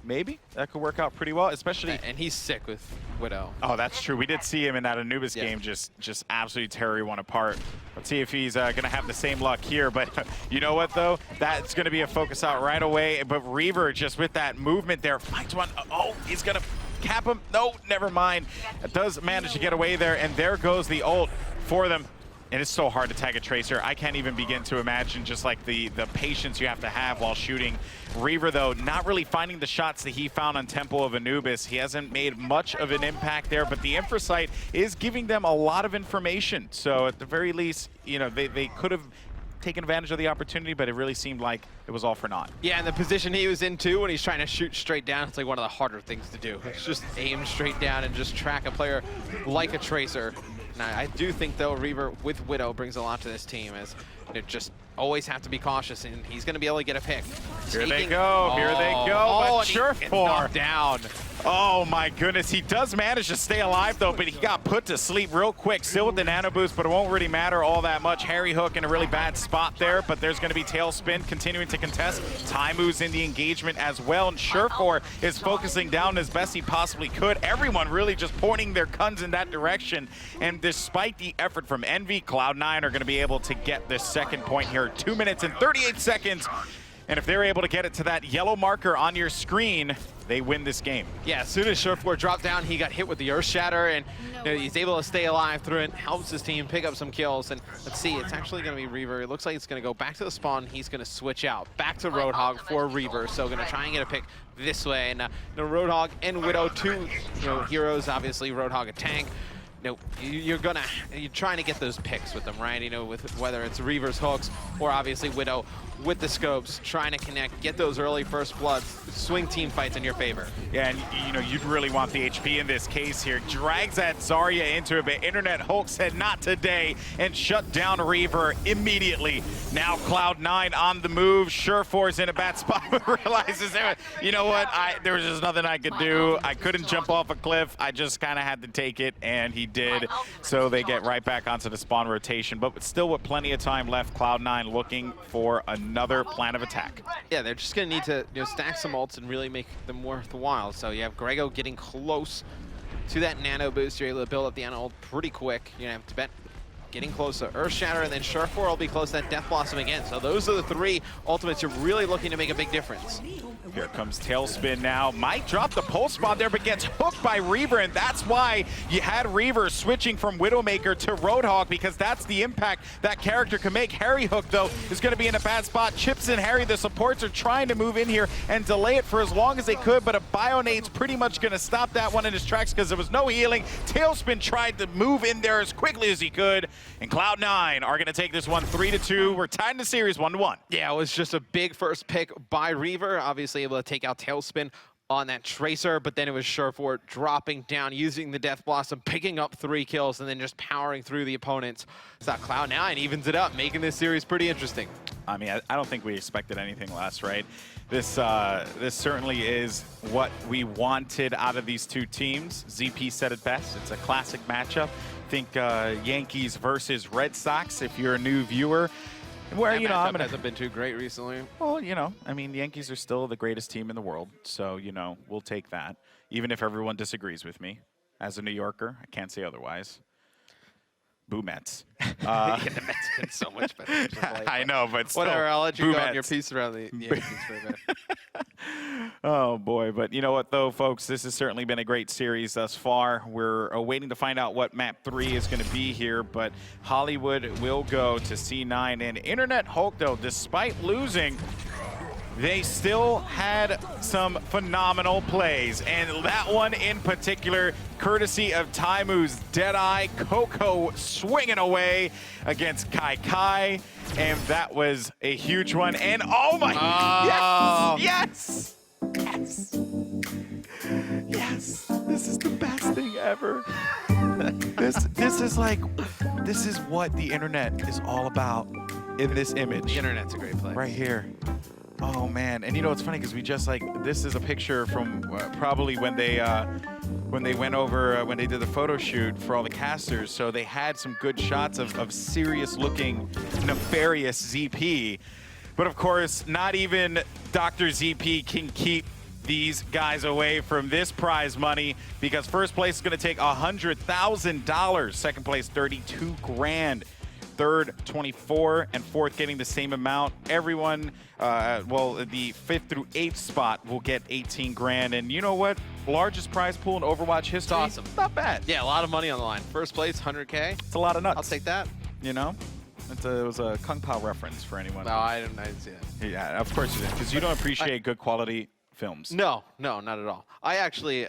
Maybe that could work out pretty well, especially. And he's sick with Widow. Oh, that's true. We did see him in that Anubis game just absolutely tear everyone apart. Let's see if he's going to have the same luck here. But you know what, though? That's going to be a focus out right away. But Reaver, just with that movement there, finds one. Oh, he's going to cap him. No, never mind. It does manage to get away there, and there goes the ult for them. And it's so hard to tag a Tracer. I can't even begin to imagine just like the patience you have to have while shooting. Reaver, though, not really finding the shots that he found on Temple of Anubis. He hasn't made much of an impact there, but the Infrasight is giving them a lot of information. So at the very least, they could have taken advantage of the opportunity, but it really seemed like it was all for naught. Yeah, and the position he was in too, when he's trying to shoot straight down, it's like one of the harder things to do. It's just aim straight down and just track a player like a Tracer. Now, I do think, though, Reaver with Widow brings a lot to this team, as just always have to be cautious, and he's going to be able to get a pick. Here they go, but Surefour down. Oh my goodness, he does manage to stay alive though, but he got put to sleep real quick, still with the nano boost, but it won't really matter all that much. Harry Hook in a really bad spot there, but there's going to be Tailspin continuing to contest. Taimu's in the engagement as well, and Surefour is focusing down as best he possibly could. Everyone really just pointing their guns in that direction, and despite the effort from EnVy, Cloud9 are going to be able to get this second point here. 2 minutes and 38 seconds. And if they're able to get it to that yellow marker on your screen, they win this game. Yeah, as soon as Surefour dropped down, he got hit with the Earth Shatter, and he's able to stay alive through it, helps his team pick up some kills. And let's see, it's actually going to be Reaver. It looks like it's going to go back to the spawn. He's going to switch out back to Roadhog for Reaver. So going to try and get a pick this way. And Roadhog and Widow, two heroes, obviously. Roadhog a tank. You're trying to get those picks with them, right? With whether it's Reaver's hooks or obviously Widow with the scopes, trying to connect, get those early first bloods, swing team fights in your favor. Yeah, and you'd really want the HP in this case here. Drags that Zarya into it, but Internet Hulk said not today and shut down Reaver immediately. Now Cloud9 on the move. Surefour's in a bad spot, but realizes, you know what, there was just nothing I could do. I couldn't jump off a cliff. I just kind of had to take it, and he did. So they get right back onto the spawn rotation, but still with plenty of time left, Cloud9 looking for another plan of attack. Yeah, they're just going to need to stack some ults and really make them worthwhile. So you have Grego getting close to that nano boost. You're able to build up the nano ult pretty quick. You're going to have to bet getting close to Earthshatter, and then Surefour will be close to that Death Blossom again. So those are the 3 ultimates you're really looking to make a big difference. Here comes Tailspin now. Might drop the pulse bomb there, but gets hooked by Reaver, and that's why you had Reaver switching from Widowmaker to Roadhog, because that's the impact that character can make. Harry Hook, though, is going to be in a bad spot. Chips and Harry, the supports, are trying to move in here and delay it for as long as they could, but a Bionade's pretty much going to stop that one in his tracks because there was no healing. Tailspin tried to move in there as quickly as he could, and Cloud9 are going to take this one 3-2. We're tied in the series 1-1. Yeah, it was just a big first pick by Reaver, obviously able to take out Tailspin on that Tracer, but then it was Surefour dropping down, using the Death Blossom, picking up 3 kills, and then just powering through the opponents. So Cloud9 evens it up, making this series pretty interesting. I mean, I don't think we expected anything less, right? This certainly is what we wanted out of these 2 teams. ZP said it best. It's a classic matchup. Think Yankees versus Red Sox if you're a new viewer. Where, that you know, I'm gonna, hasn't been too great recently. well, you know, I mean, the Yankees are still the greatest team in the world, so, you know, we'll take that. Even if everyone disagrees with me. As a New Yorker, I can't say otherwise. Boo Mets. Yeah, the Mets have been so much better. I know, but still, whatever, I'll let you Boo go Mets. on your piece around the Yankees for a minute. Oh, boy. But you know what, though, folks? This has certainly been a great series thus far. We're waiting to find out what Map 3 is going to be here, but Hollywood will go to C9. And Internet Hulk, though, despite losing, they still had some phenomenal plays. And that one in particular, courtesy of Taimu's Deadeye, Coco swinging away against Kai Kai. And that was a huge one. And oh my, yes! Yes! Yes! This is the best thing ever. This is what the internet is all about in this image. The internet's a great play. Right here. Oh man, and you know it's funny because we just this is a picture from probably when they went over when they did the photo shoot for all the casters. So they had some good shots of serious looking nefarious ZP, but of course not even Dr. ZP can keep these guys away from this prize money, because first place is going to take $100,000, second place 32 grand. Third, 24, and fourth getting the same amount. Everyone, well, the 5th through 8th spot will get 18 grand. And you know what? Largest prize pool in Overwatch history. It's awesome. Not bad. Yeah, a lot of money on the line. First place, 100K. It's a lot of nuts. I'll take that. You know? It was a Kung Pao reference for anyone. No, I didn't see that. Yeah, of course you did, because you don't appreciate good quality films. No, not at all. I actually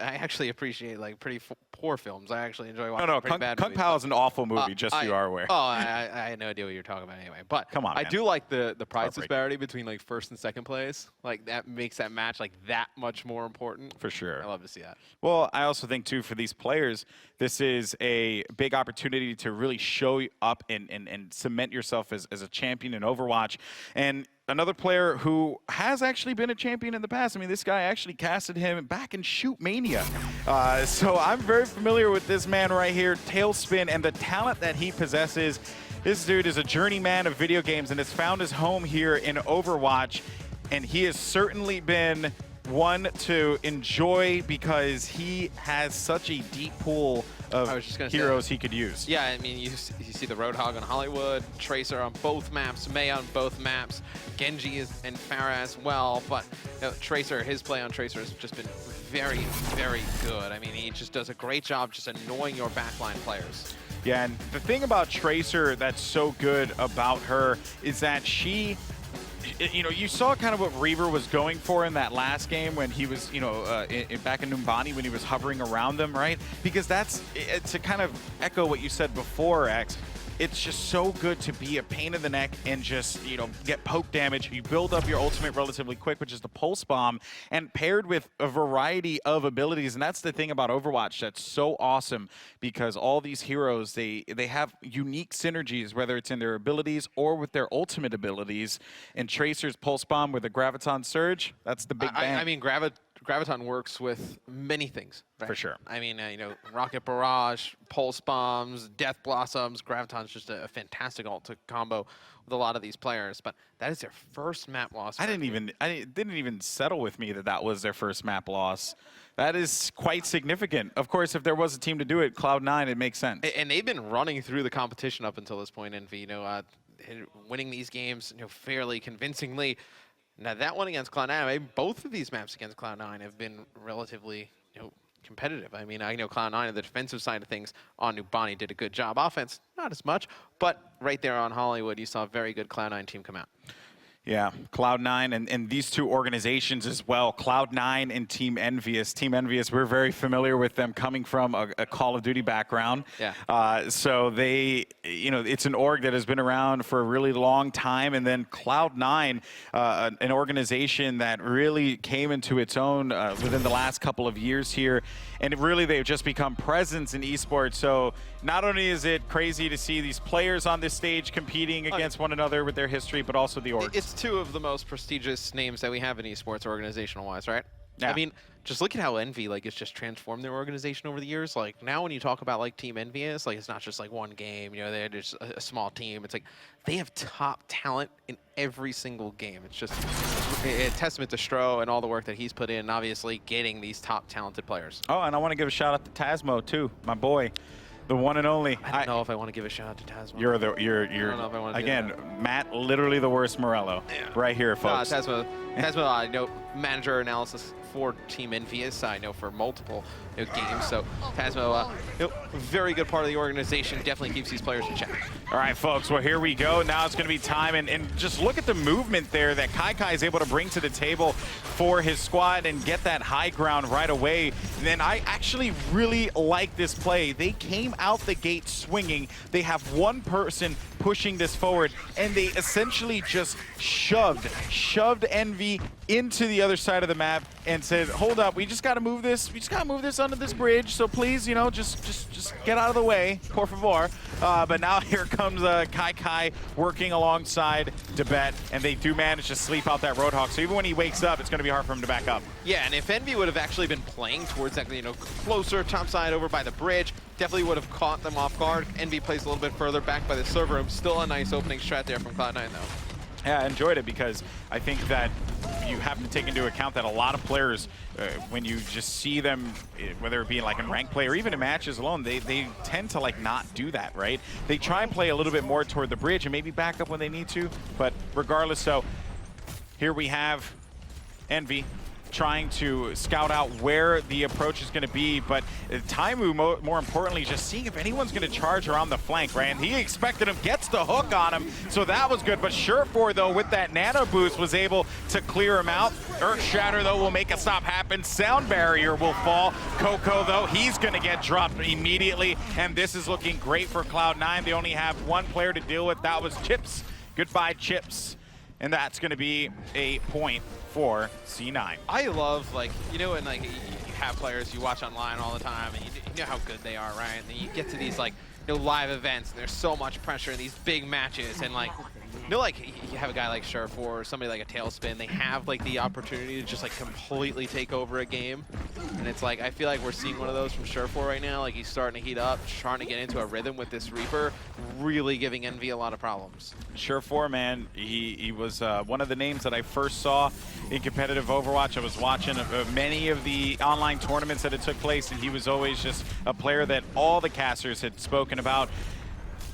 appreciate like pretty poor films. I actually enjoy watching pretty bad Kung movies. Pao is an awful movie, just so you are aware. Oh, I had no idea what you were talking about anyway. But Come on, I man. do like the prize Heartbreaking. disparity between like first and second place. Like that makes that match like that much more important. For sure. I love to see that. Well, I also think, too, for these players, this is a big opportunity to really show up and cement yourself as a champion in Overwatch. And another player who has actually been a champion in the past. I mean, this guy actually casted him back in Shoot Mania. So I'm very familiar with this man right here, Tailspin, and the talent that he possesses. This dude is a journeyman of video games and has found his home here in Overwatch. And he has certainly been one to enjoy because he has such a deep pool of heroes he could use. Yeah, I mean, you see the Roadhog on Hollywood, Tracer on both maps, Mei on both maps, Genji and Pharah as well. But you know, Tracer, his play on Tracer has just been very, very good. I mean, he just does a great job just annoying your backline players. Yeah, and the thing about Tracer that's so good about her is that she, you know, you saw kind of what Reaver was going for in that last game when he was, you know, back in Numbani when he was hovering around them, right? Because that's, to kind of echo what you said before, X, it's just so good to be a pain in the neck and just, you know, get poke damage. You build up your ultimate relatively quick, which is the pulse bomb, and paired with a variety of abilities. And that's the thing about Overwatch that's so awesome, because all these heroes, they have unique synergies, whether it's in their abilities or with their ultimate abilities. And Tracer's pulse bomb with a Graviton Surge, that's the big bang. I mean, Graviton works with many things. Right? For sure. I mean, you know, Rocket Barrage, Pulse Bombs, Death Blossoms. Graviton's just a fantastic ult to combo with a lot of these players. But that is their first map loss. I didn't even settle with me that that was their first map loss. That is quite significant. Of course, if there was a team to do it, Cloud9, it makes sense. And they've been running through the competition up until this point, EnVy. You know, winning these games, you know, fairly convincingly. Now that one against Cloud9, I mean, both of these maps against Cloud9 have been relatively, you know, competitive. I mean, I know Cloud9 on the defensive side of things on Numbani did a good job. Offense, not as much, but right there on Hollywood, you saw a very good Cloud9 team come out. Yeah, Cloud9 and these two organizations as well, Cloud9 and Team EnVyUs. Team EnVyUs, we're very familiar with them coming from a Call of Duty background. Yeah. So they, you know, it's an org that has been around for a really long time. And then Cloud9, an organization that really came into its own within the last couple of years here. And really, they've just become presence in esports. So not only is it crazy to see these players on this stage competing against one another with their history, but also the org. It's two of the most prestigious names that we have in esports organizational-wise, right? Yeah. I mean, just look at how EnVy, like, it's just transformed their organization over the years. Like, now when you talk about, like, Team EnVyUs, like, it's not just, like, one game. You know, they're just a small team. It's like they have top talent in every single game. It's just a testament to Stro and all the work that he's put in, obviously, getting these top talented players. Oh, and I want to give a shout out to Tasmo, too, my boy. The one and only. I don't know if I want to give a shout out to Tasmo. You're I don't know if I want to again, do that. Matt, literally the worst Morello. Yeah. Right here, folks. Tasmo, I know manager analysis for Team EnVyUs, I know for multiple games. So Tasmo, very good part of the organization, definitely keeps these players in check. All right, folks, well, here we go. Now it's going to be time, and just look at the movement there that Kai is able to bring to the table for his squad and get that high ground right away. And then I actually really like this play. They came out the gate swinging. They have one person pushing this forward, and they essentially just shoved EnVy into the other side of the map and said, hold up, we just got to move this. We just got to move this under this bridge. So please, you know, just get out of the way, por favor. But now here comes Kai working alongside Debet, and they do manage to sleep out that Roadhog. So even when he wakes up, it's going to be hard for him to back up. Yeah, and if EnVy would have actually been playing towards that, you know, closer topside over by the bridge, definitely would have caught them off guard. EnVy plays a little bit further back by the server room. Still a nice opening strat there from Cloud9, though. Yeah, I enjoyed it because I think that you have to take into account that a lot of players, when you just see them, whether it be like in ranked play or even in matches alone, they tend to like not do that, right? They try and play a little bit more toward the bridge and maybe back up when they need to, but regardless, so here we have EnVy trying to scout out where the approach is going to be, but Taimu, more importantly, just seeing if anyone's going to charge around the flank, right? And he expected him, gets the hook on him, so that was good. But Surefour, though, with that nano boost, was able to clear him out. Earth Shatter, though, will make a stop happen. Sound Barrier will fall. Coco, though, he's going to get dropped immediately, and this is looking great for Cloud9. They only have one player to deal with. That was Chips. Goodbye, Chips. And that's going to be a point for C9. I love, like, you know, and like you have players you watch online all the time, and you know how good they are, right? And then you get to these like, you know, live events, and there's so much pressure in these big matches, and like, you know, like you have a guy like Surefour or somebody like a Tailspin, they have like the opportunity to just like completely take over a game, and it's like I feel like we're seeing one of those from Surefour right now. Like he's starting to heat up, trying to get into a rhythm with this Reaper, really giving EnVy a lot of problems. Surefour, man, he was one of the names that I first saw in competitive Overwatch. I was watching many of the online tournaments that had took place, and he was always just a player that all the casters had spoken about.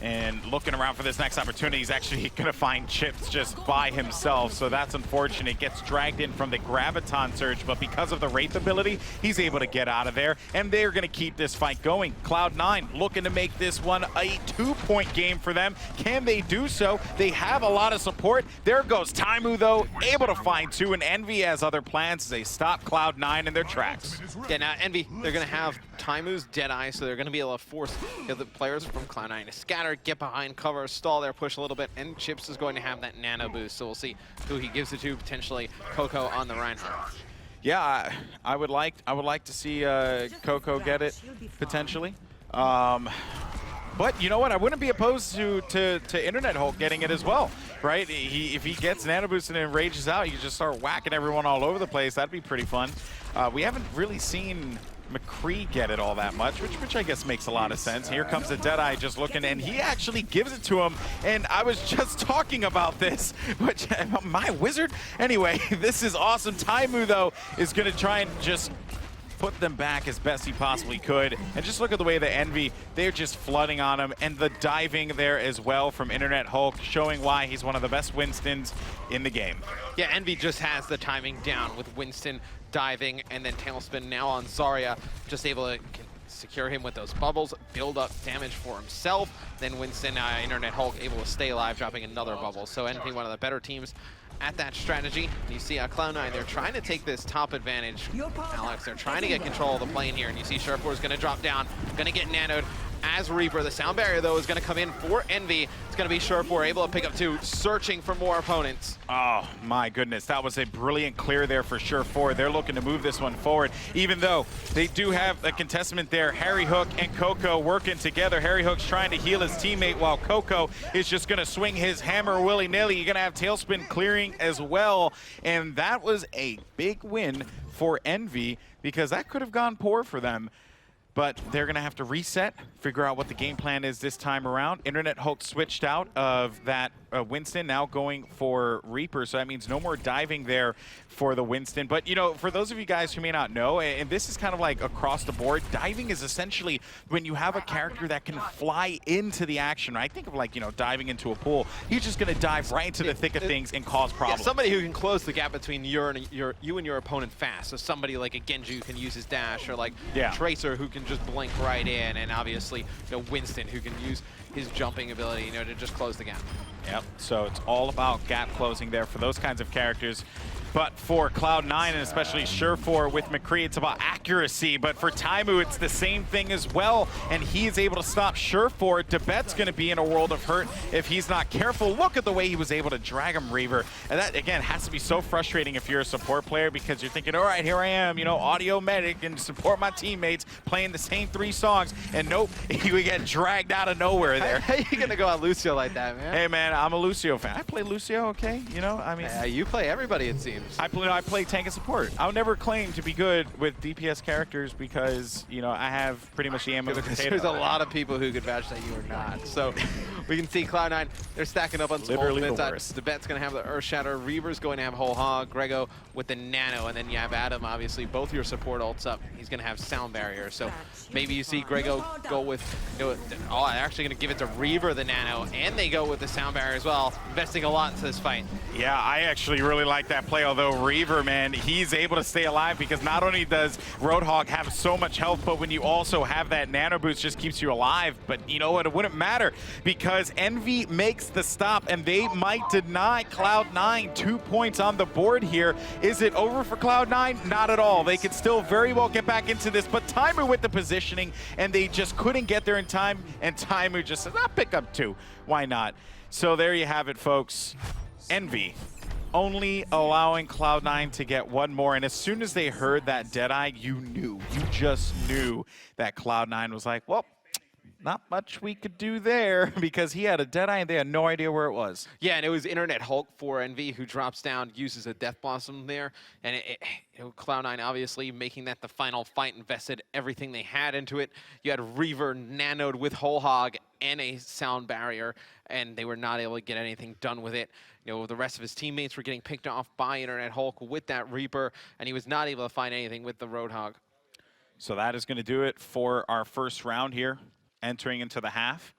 And looking around for this next opportunity, he's actually going to find Chips just by himself. So that's unfortunate. Gets dragged in from the Graviton surge, but because of the Wraith ability, he's able to get out of there. And they're going to keep this fight going. Cloud9 looking to make this one a 2-point game for them. Can they do so? They have a lot of support. There goes Taimu, though, able to find two. And EnVy has other plans as they stop Cloud9 in their tracks. Yeah, now EnVy, they're going to have Taimu's Deadeye, so they're going to be able to force the players from Cloud9 to scatter, get behind cover, stall their push a little bit, and Chips is going to have that nano boost, so we'll see who he gives it to, potentially Coco on the Reinhardt. Yeah, I would like to see Coco get it, potentially. But you know what? I wouldn't be opposed to Internet Hulk getting it as well, right? If he gets nano boosted and rages out, you can just start whacking everyone all over the place. That'd be pretty fun. We haven't really seen McCree get it all that much, which I guess makes a lot of sense. Here comes the Deadeye just looking, and he actually gives it to him. And I was just talking about this, which my wizard. Anyway, this is awesome. Taimu, though, is going to try and just put them back as best he possibly could. And just look at the way the Envy, they're just flooding on him. And the diving there as well from Internet Hulk, showing why he's one of the best Winstons in the game. Yeah, Envy just has the timing down with Winston diving and then Tailspin now on Zarya, just able to secure him with those bubbles, build up damage for himself. Then Winston, Internet Hulk, able to stay alive, dropping another bubble. So Envy, one of the better teams at that strategy. You see Cloud9, they're trying to take this top advantage, Alex. They're trying to get control of the plane here, and you see Surefour is going to drop down, going to get nanoed as Reaper. The sound barrier, though, is going to come in for Envy. It's going to be Surefour able to pick up two, searching for more opponents. Oh, my goodness. That was a brilliant clear there for Surefour. They're looking to move this one forward, even though they do have a contestant there. Harry Hook and Coco working together. Harry Hook's trying to heal his teammate while Coco is just going to swing his hammer willy-nilly. You're going to have Tailspin clearing as well. And that was a big win for Envy because that could have gone poor for them. But they're going to have to reset, figure out what the game plan is this time around. Internet Hulk switched out of that Winston, now going for Reaper. So that means no more diving there for the Winston. But, you know, for those of you guys who may not know, and this is kind of like across the board, diving is essentially when you have a character that can fly into the action, right? Think of like, you know, diving into a pool. He's just going to dive right into the thick of things and cause problems. Yeah, somebody who can close the gap between you and your opponent fast. So somebody like a Genji who can use his dash, or like Tracer who can just blink right in, and obviously, you know, Winston who can use his jumping ability, you know, to just close the gap. Yep, so it's all about gap closing there for those kinds of characters. But for Cloud9 and especially Surefour with McCree, it's about accuracy. But for Taimu, it's the same thing as well. And he is able to stop Surefour. Debet's going to be in a world of hurt if he's not careful. Look at the way he was able to drag him, Reaver. And that, again, has to be so frustrating if you're a support player because you're thinking, all right, here I am, you know, audio medic and support my teammates playing the same 3 songs. And nope, you get dragged out of nowhere there. How are you going to go on Lucio like that, man? Hey, man, I'm a Lucio fan. I play Lucio, okay? You know, I mean. You play everybody, it seems. I play tank and support. I'll never claim to be good with DPS characters because, you know, I have pretty much the ammo. There's a lot of people who could vouch that you are not. So we can see Cloud9, they're stacking up on some ultimates. The bet's going to have the Earth Shatter. Reaver's going to have Whole Hog. Grego with the Nano. And then you have Adam, obviously, both your support ults up. He's going to have Sound Barrier. So maybe you see Grego go with, you know, they're actually going to give it to Reaver, the Nano, and they go with the Sound Barrier as well, investing a lot into this fight. Yeah, I actually really like that play, although Reaver, man, he's able to stay alive because not only does Roadhog have so much health, but when you also have that Nano Boost, just keeps you alive. But you know what? It wouldn't matter because Envy makes the stop, and they might deny Cloud9 2 points on the board here. Is it over for Cloud9? Not at all. They could still very well get back into this, but Taimu with the positioning, and they just couldn't get there in time, and Taimu just said, I'll pick up 2. Why not? So there you have it, folks. Envy only allowing Cloud9 to get 1 more, and as soon as they heard that Deadeye, you just knew that Cloud9 was like, well, not much we could do there because he had a Deadeye and they had no idea where it was. Yeah, and it was Internet Hulk for Envy who drops down, uses a Death Blossom there, and you know, Cloud9 obviously making that the final fight, invested everything they had into it. You had Reaver nanoed with Whole Hog and a Sound Barrier, and they were not able to get anything done with it. You know, the rest of his teammates were getting picked off by Internet Hulk with that Reaper, and he was not able to find anything with the Roadhog. So that is going to do it for our first round here, entering into the half.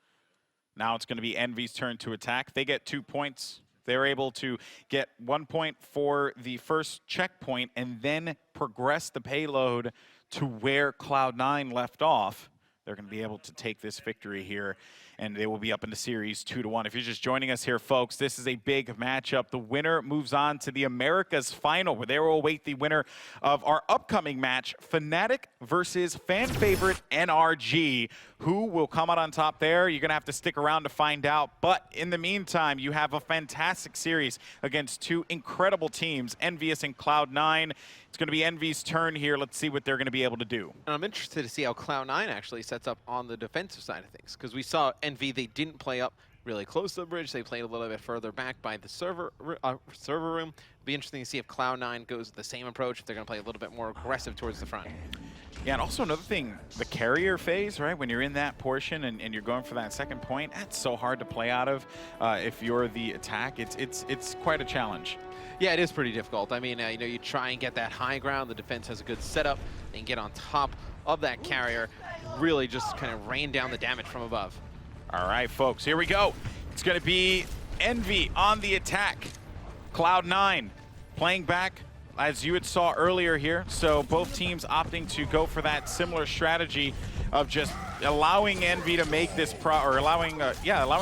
Now it's going to be Envy's turn to attack. They get 2 points. They're able to get 1 point for the first checkpoint and then progress the payload to where Cloud9 left off. They're going to be able to take this victory here, and they will be up in the series 2-1. If you're just joining us here, folks, this is a big matchup. The winner moves on to the Americas final, where they will await the winner of our upcoming match, Fnatic versus fan favorite NRG. Who will come out on top there? You're going to have to stick around to find out. But in the meantime, you have a fantastic series against 2 incredible teams, EnVyUs and Cloud9. It's going to be Envy's turn here. Let's see what they're going to be able to do. And I'm interested to see how Cloud9 actually sets up on the defensive side of things, because we saw Envy, they didn't play up really close to the bridge. They played a little bit further back by the server room. Be interesting to see if Cloud9 goes the same approach, if they're going to play a little bit more aggressive towards the front. Yeah, and also another thing, the carrier phase, right? When you're in that portion and you're going for that second point, that's so hard to play out of. If you're the attack, it's quite a challenge. Yeah, it is pretty difficult. I mean, you know, you try and get that high ground. The defense has a good setup. They can get on top of that carrier, really just kind of rain down the damage from above. All right, folks, here we go. It's going to be EnVy on the attack. Cloud9 playing back as you had saw earlier here. So both teams opting to go for that similar strategy of just allowing EnVy to make this allowing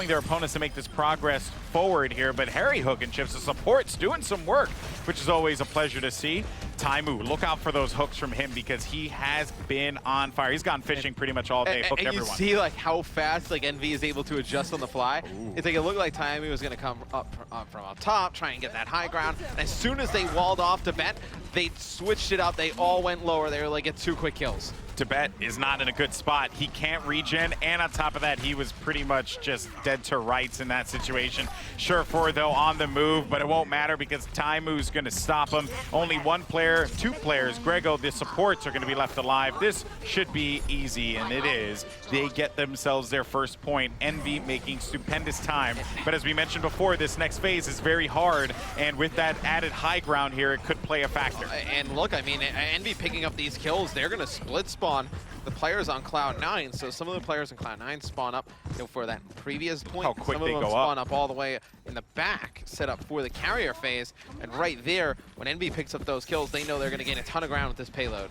their opponents to make this progress forward here. But Harry Hook and Chips, the support's doing some work, which is always a pleasure to see. Taimu, look out for those hooks from him because he has been on fire. He's gone fishing pretty much all day, hooked everyone. And you see like how fast like EnVy is able to adjust on the fly. Ooh. It's like it looked like Taimu was going to come up from up top, try and get that high ground. And as soon as they walled off Tibet, they switched it up. They all went lower. They were like, get 2 quick kills. Tibet is not in a good spot. He can't regen, and on top of that, he was pretty much just dead to rights in that situation. Surefour, though, on the move, but it won't matter because Taimu's going to stop him. Only 1 player, 2 players. Grego, the supports are going to be left alive. This should be easy, and it is. They get themselves their first point. EnVy making stupendous time. But as we mentioned before, this next phase is very hard, and with that added high ground here, it could play a factor. And look, I mean, EnVy picking up these kills, they're going to split spawn the players on Cloud9, so some of the players on Cloud9 spawn up, you know, for that previous point. How quick some of they them go spawn up all the way in the back, set up for the carrier phase, and right there, when EnVy picks up those kills, they know they're going to gain a ton of ground with this payload.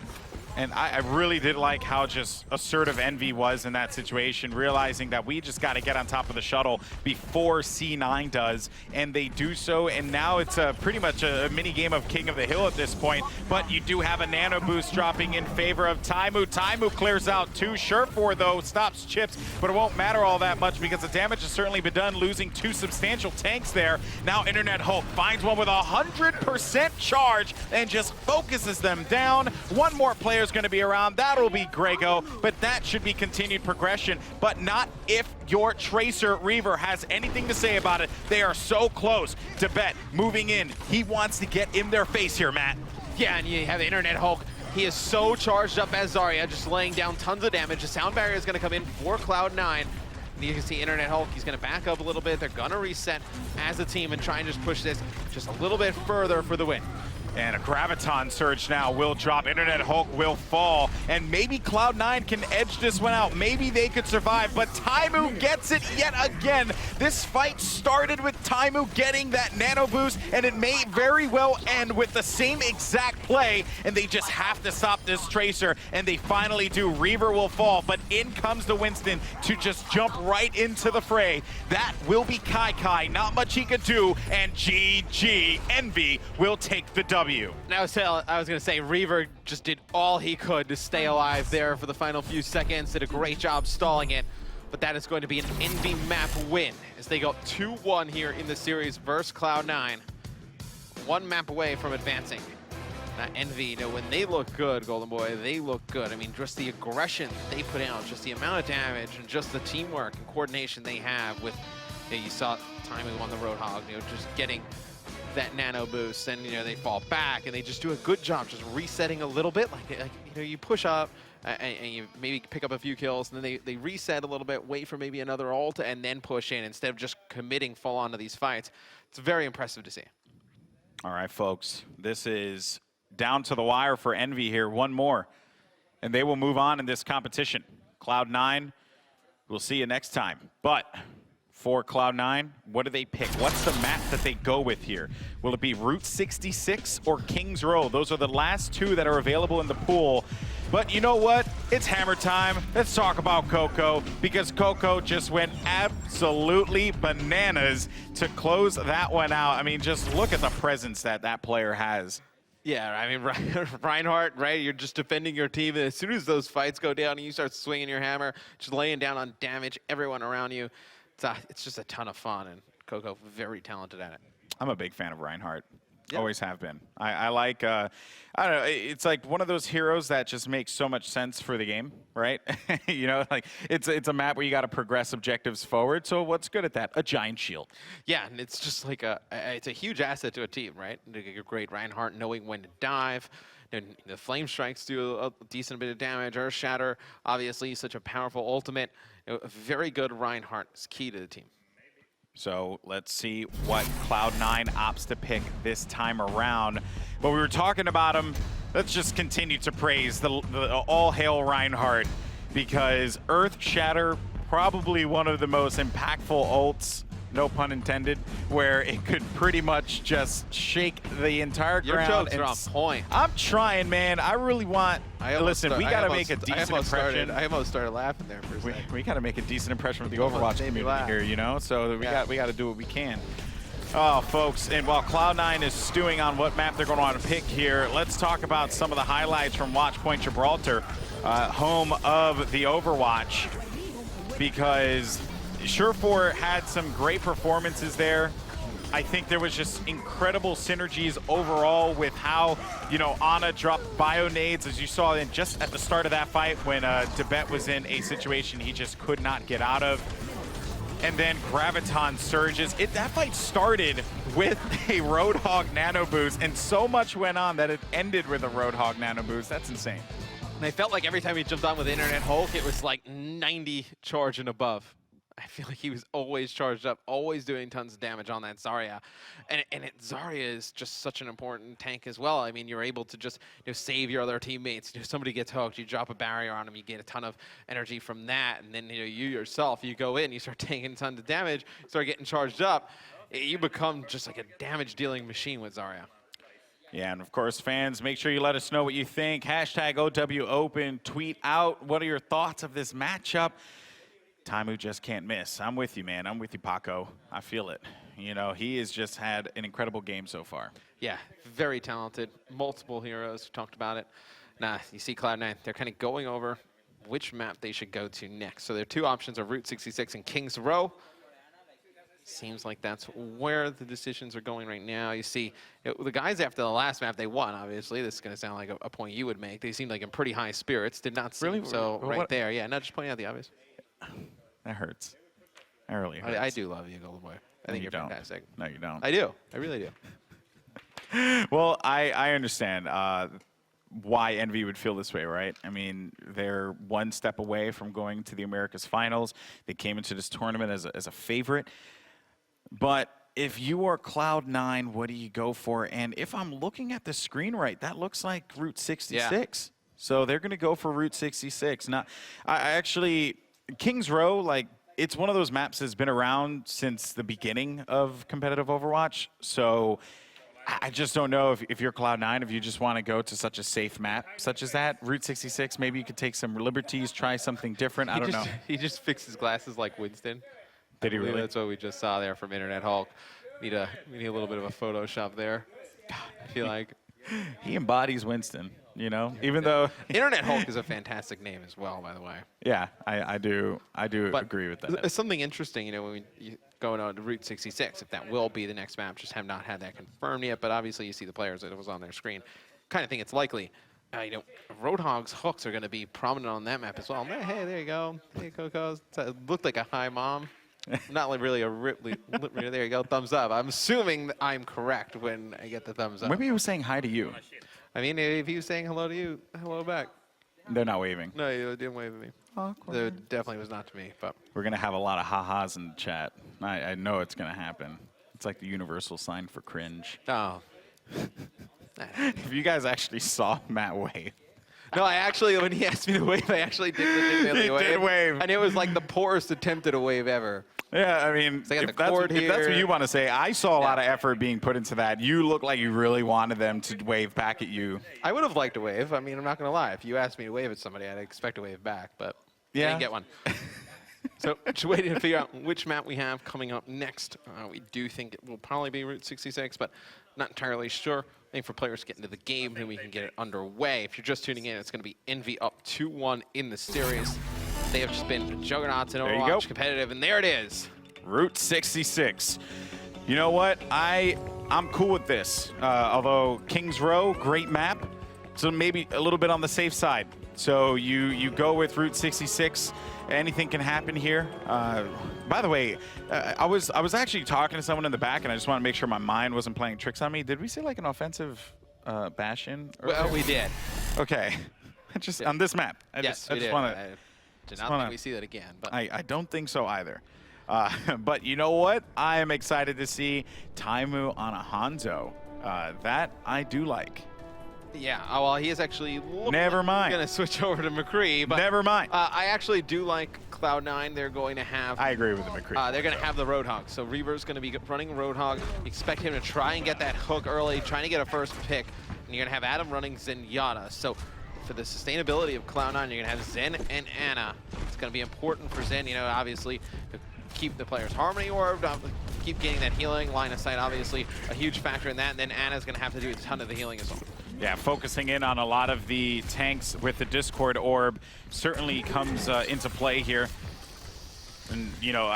And I really did like how just assertive EnVy was in that situation, realizing that we just got to get on top of the shuttle before C9 does, and they do so, and now it's pretty much a mini game of King of the Hill at this point, but you do have a nano boost dropping in favor of Taimu. Taimu clears out 2. Surefour, though, stops Chips, but it won't matter all that much because the damage has certainly been done, losing 2 substantial tanks there. Now Internet Hulk finds one with 100% charge and just focuses them down. 1 more player is going to be around. That'll be Grego, but that should be continued progression, but not if your Tracer Reaver has anything to say about it. They are so close. Tibet moving in. He wants to get in their face here, Matt. Yeah, and you have Internet Hulk. He is so charged up as Zarya, just laying down tons of damage. The sound barrier is going to come in for Cloud9. You can see Internet Hulk, he's going to back up a little bit. They're going to reset as a team and try and just push this just a little bit further for the win. And a Graviton Surge now will drop. Internet Hulk will fall. And maybe Cloud9 can edge this one out. Maybe they could survive, but Taimu gets it yet again. This fight started with Taimu getting that nano boost, and it may very well end with the same exact play, and they just have to stop this Tracer, and they finally do. Reaver will fall, but in comes the Winston to just jump right into the fray. That will be Kai. Not much he could do, and GG. EnVy will take the W. Now, I was going to say, Reaver just did all he could to stay alive there for the final few seconds, did a great job stalling it, but that is going to be an EnVy map win as they go 2-1 here in the series versus Cloud9. 1 map away from advancing. Now, EnVy, you know, when they look good, Golden Boy, they look good. I mean, just the aggression they put out, just the amount of damage, and just the teamwork and coordination they have with, you know, you saw Taimu on the Roadhog, you know, just getting that nano boost, and you know they fall back and they just do a good job just resetting a little bit, like you know, you push up and you maybe pick up a few kills, and then they reset a little bit, wait for maybe another ult, and then push in instead of just committing full on to these fights. It's very impressive to see. All right, folks, this is down to the wire for EnVy here. 1 more and they will move on in this competition. Cloud9, we'll see you next time, but for Cloud9, what do they pick? What's the map that they go with here? Will it be Route 66 or Kings Row? Those are the last 2 that are available in the pool. But you know what? It's hammer time. Let's talk about Coco, because Coco just went absolutely bananas to close that one out. I mean, just look at the presence that that player has. Yeah, I mean, Reinhardt, right? You're just defending your team, and as soon as those fights go down and you start swinging your hammer, just laying down on damage everyone around you, it's just a ton of fun, and Coco very talented at it. I'm a big fan of Reinhardt. Yeah. Always have been. I like, I don't know, it's like one of those heroes that just makes so much sense for the game, right? You know, like it's a map where you got to progress objectives forward. So what's good at that? A giant shield. Yeah, and it's just like it's a huge asset to a team, right? A great Reinhardt knowing when to dive. And the flame strikes do a decent bit of damage. Earth Shatter, obviously, such a powerful ultimate. A very good Reinhardt is key to the team. So let's see what Cloud9 opts to pick this time around. But we were talking about him. Let's just continue to praise the all hail Reinhardt, because Earth Shatter, probably one of the most impactful ults, no pun intended, where it could pretty much just shake the entire ground. Your jokes are on point. I'm trying, man. I really want. Listen, we got to make a decent impression. I almost started laughing there for a second. We got to make a decent impression with the Overwatch community here, you know? So we got to do what we can. Oh, folks, and while Cloud9 is stewing on what map they're going to want to pick here, let's talk about some of the highlights from Watchpoint Gibraltar, home of the Overwatch, because Surefour had some great performances there. I think there was just incredible synergies overall with how, you know, Ana dropped bio nades, as you saw in just at the start of that fight when Tibet was in a situation he just could not get out of. And then Graviton surges. That fight started with a Roadhog nano boost, and so much went on that it ended with a Roadhog nano boost. That's insane. And I felt like every time he jumped on with Internet Hulk, it was like 90 charge and above. I feel like he was always charged up, always doing tons of damage on that Zarya. And Zarya is just such an important tank as well. I mean, you're able to just save your other teammates. If somebody gets hooked, you drop a barrier on them, you get a ton of energy from that. And then you yourself, you go in, you start taking tons of damage, start getting charged up. You become just like a damage-dealing machine with Zarya. Yeah, and of course, fans, make sure you let us know what you think. Hashtag OWOpen, tweet out what are your thoughts of this matchup. Taimu just can't miss. I'm with you, man. I'm with you, Paco. I feel it. You know, he has just had an incredible game so far. Yeah, very talented. Multiple heroes. We talked about it. Nah, you see Cloud9, they're kind of going over which map they should go to next. So their two options are Route 66 and King's Row. Seems like that's where the decisions are going right now. You see, the guys after the last map, they won, obviously. This is going to sound like a point you would make. They seemed like in pretty high spirits. Did not seem really? So right there. Yeah, not just pointing out the obvious. That hurts. That really hurts. I do love you, Golden Boy. I think you're fantastic. No, you don't. I do. I really do. Well, I understand why EnVy would feel this way, right? I mean, they're one step away from going to the Americas Finals. They came into this tournament as a favorite. But if you are Cloud9, what do you go for? And if I'm looking at the screen right, that looks like Route 66. Yeah. So they're going to go for Route 66. Now, I actually, King's Row, like, it's one of those maps that's been around since the beginning of competitive Overwatch. So I just don't know if you're Cloud9, if you just want to go to such a safe map such as that. Route 66, maybe you could take some liberties, try something different. I don't know. He just fixed his glasses like Winston. Did he really? That's what we just saw there from Internet Hulk. We need a little bit of a Photoshop there. God, I feel like he embodies Winston, you know, even though Internet Hulk is a fantastic name as well, by the way. Yeah, I do agree with that. Something interesting, you know, when you going on to Route 66, if that will be the next map, just have not had that confirmed yet, but obviously you see the players that it was on their screen. Kind of think it's likely. You know, Roadhog's hooks are going to be prominent on that map as well. Hey, there you go. Hey, Coco. It looked like a hi, mom. Not like really a Ripley. There you go. Thumbs up. I'm assuming that I'm correct when I get the thumbs up. Maybe he was saying hi to you. I mean, if he was saying hello to you, hello back. They're not waving. No, you didn't wave at me. Awkward. It definitely was not to me. But we're going to have a lot of ha-has in the chat. I know it's going to happen. It's like the universal sign for cringe. Oh. If you guys actually saw Matt wave. No, I actually, when he asked me to wave, I actually did wave. And it was like the poorest attempt at a wave ever. Yeah, I mean, if that's what you want to say, I saw a lot of effort being put into that. You look like you really wanted them to wave back at you. I would have liked to wave. I mean, I'm not going to lie. If you asked me to wave at somebody, I'd expect to wave back, but I didn't get one. So just waiting to figure out which map we have coming up next. We do think it will probably be Route 66, but not entirely sure. Waiting for players to get into the game, and we can get it underway. If you're just tuning in, it's going to be EnVy up 2-1 in the series. They have just been juggernauts in Overwatch competitive, and there it is. Route 66. You know what? I'm cool with this. Although Kings Row, great map, so maybe a little bit on the safe side. So you go with Route 66. Anything can happen here. By the way, I was actually talking to someone in the back, and I just want to make sure my mind wasn't playing tricks on me. Did we say like an offensive bash-in? Well, we did. Okay. Just on this map. I just want to. Did not think we see that again. But I don't think so either. But you know what? I am excited to see Taimu on a Hanzo. That I do like. Yeah, well, he is actually Never mind. Going to switch over to McCree. But Never mind. I actually do like Cloud9. They're going to have... I agree with the McCree. They're going to have the Roadhog. So Reaver's going to be running Roadhog. Expect him to try and get that hook early, trying to get a first pick. And you're going to have Adam running Zenyatta. So for the sustainability of Cloud9, you're going to have Zen and Ana. It's going to be important for Zen, you know, obviously, to keep the player's harmony orbed, keep getting that healing. Line of sight, obviously, a huge factor in that. And then Ana's going to have to do a ton of the healing as well. Yeah, focusing in on a lot of the tanks with the Discord orb certainly comes into play here. And you know,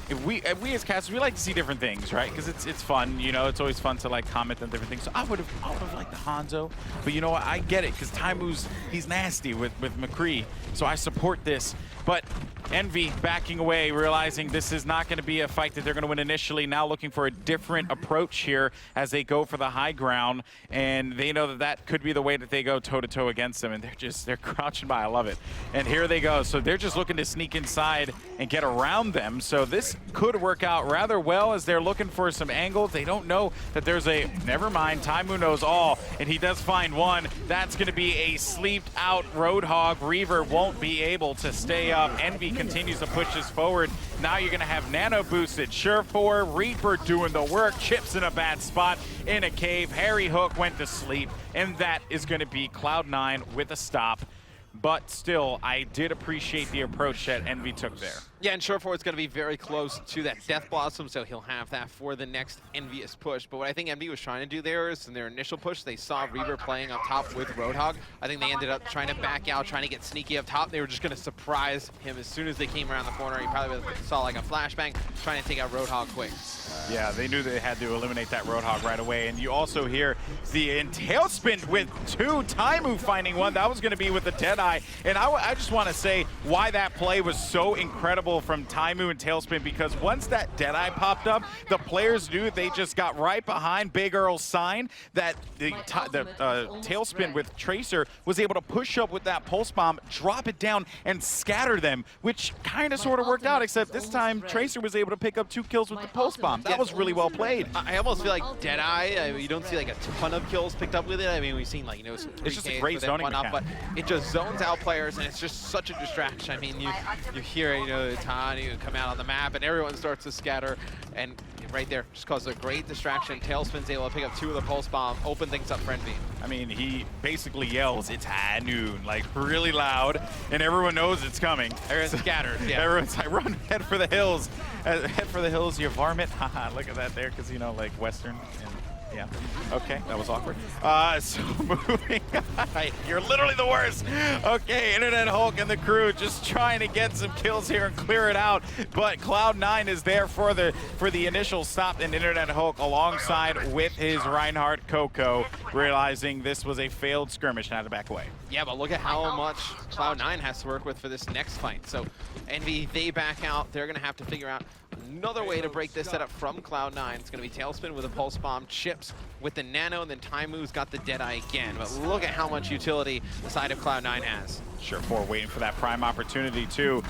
if we as casters, we like to see different things, right? Because it's fun, you know. It's always fun to like comment on different things. So I would have liked the Hanzo, but you know what? I get it because he's nasty with McCree, so I support this. But Envy backing away, realizing this is not going to be a fight that they're going to win initially. Now looking for a different approach here as they go for the high ground, and they know that that could be the way that they go toe-to-toe against them, and they're crouching by. I love it. And here they go. So they're just looking to sneak inside and get around them. So this could work out rather well as they're looking for some angles. They don't know that there's a... Never mind. Taimu knows all, and he does find one. That's going to be a sleeped out Roadhog. Reaver won't be able to stay up. Envy continues to push this forward. Now you're going to have Nano boosted. Surefour, Reaper doing the work. Chips in a bad spot in a cave. Harry Hook went to sleep, and that is going to be Cloud9 with a stop. But still, I did appreciate the approach that Envy took there. Yeah, and Surefour is going to be very close to that Death Blossom, so he'll have that for the next EnVyUs push. But what I think Envy was trying to do there is, in their initial push, they saw Reaver playing up top with Roadhog. I think they ended up trying to back out, trying to get sneaky up top. They were just going to surprise him as soon as they came around the corner. He probably saw like a flashbang, trying to take out Roadhog quick. Yeah, they knew they had to eliminate that Roadhog right away. And you also hear the Tailspin with two, Taimu finding one. That was going to be with the Deadeye. And I just want to say why that play was so incredible from Taimu and Tailspin, because once that Deadeye popped up, the players knew they just got right behind Big Earl's sign that the Tailspin with Tracer was able to push up with that Pulse Bomb, drop it down, and scatter them, which kind of sort of worked out, except this time Tracer was able to pick up 2 kills with the Pulse Bomb. That was really well played. I almost feel like Deadeye, you don't see like a ton of kills picked up with it. I mean, we've seen like, you know, some 3Ks, it's just a great zoning mechanic. But it just zones out players, and it's just such a distraction. I mean, you hear, you know, Tani come out on the map, and everyone starts to scatter, and right there just causes a great distraction. Tailspin's able to pick up 2 of the Pulse Bomb, open things up for Envy. I mean, he basically yells, "It's high noon," like really loud, and everyone knows it's coming. Everyone's scattered. Yeah. Everyone's like, "Run, head for the hills, head for the hills, you varmint!" Haha, look at that there, because you know, like Western. And yeah. Okay, that was awkward. So moving on. You're literally the worst. Okay, Internet Hulk and the crew just trying to get some kills here and clear it out. But Cloud9 is there for the initial stop, and Internet Hulk alongside with his Reinhardt Coco, realizing this was a failed skirmish and had to back away. Yeah, but look at how much Cloud9 has to work with for this next fight. So Envy, they back out. They're going to have to figure out another way to break this setup from Cloud9. It's going to be Tailspin with a Pulse Bomb, Chips with the Nano, and then Taimu's got the Deadeye again. But look at how much utility the side of Cloud9 has. Surefour waiting for that prime opportunity too.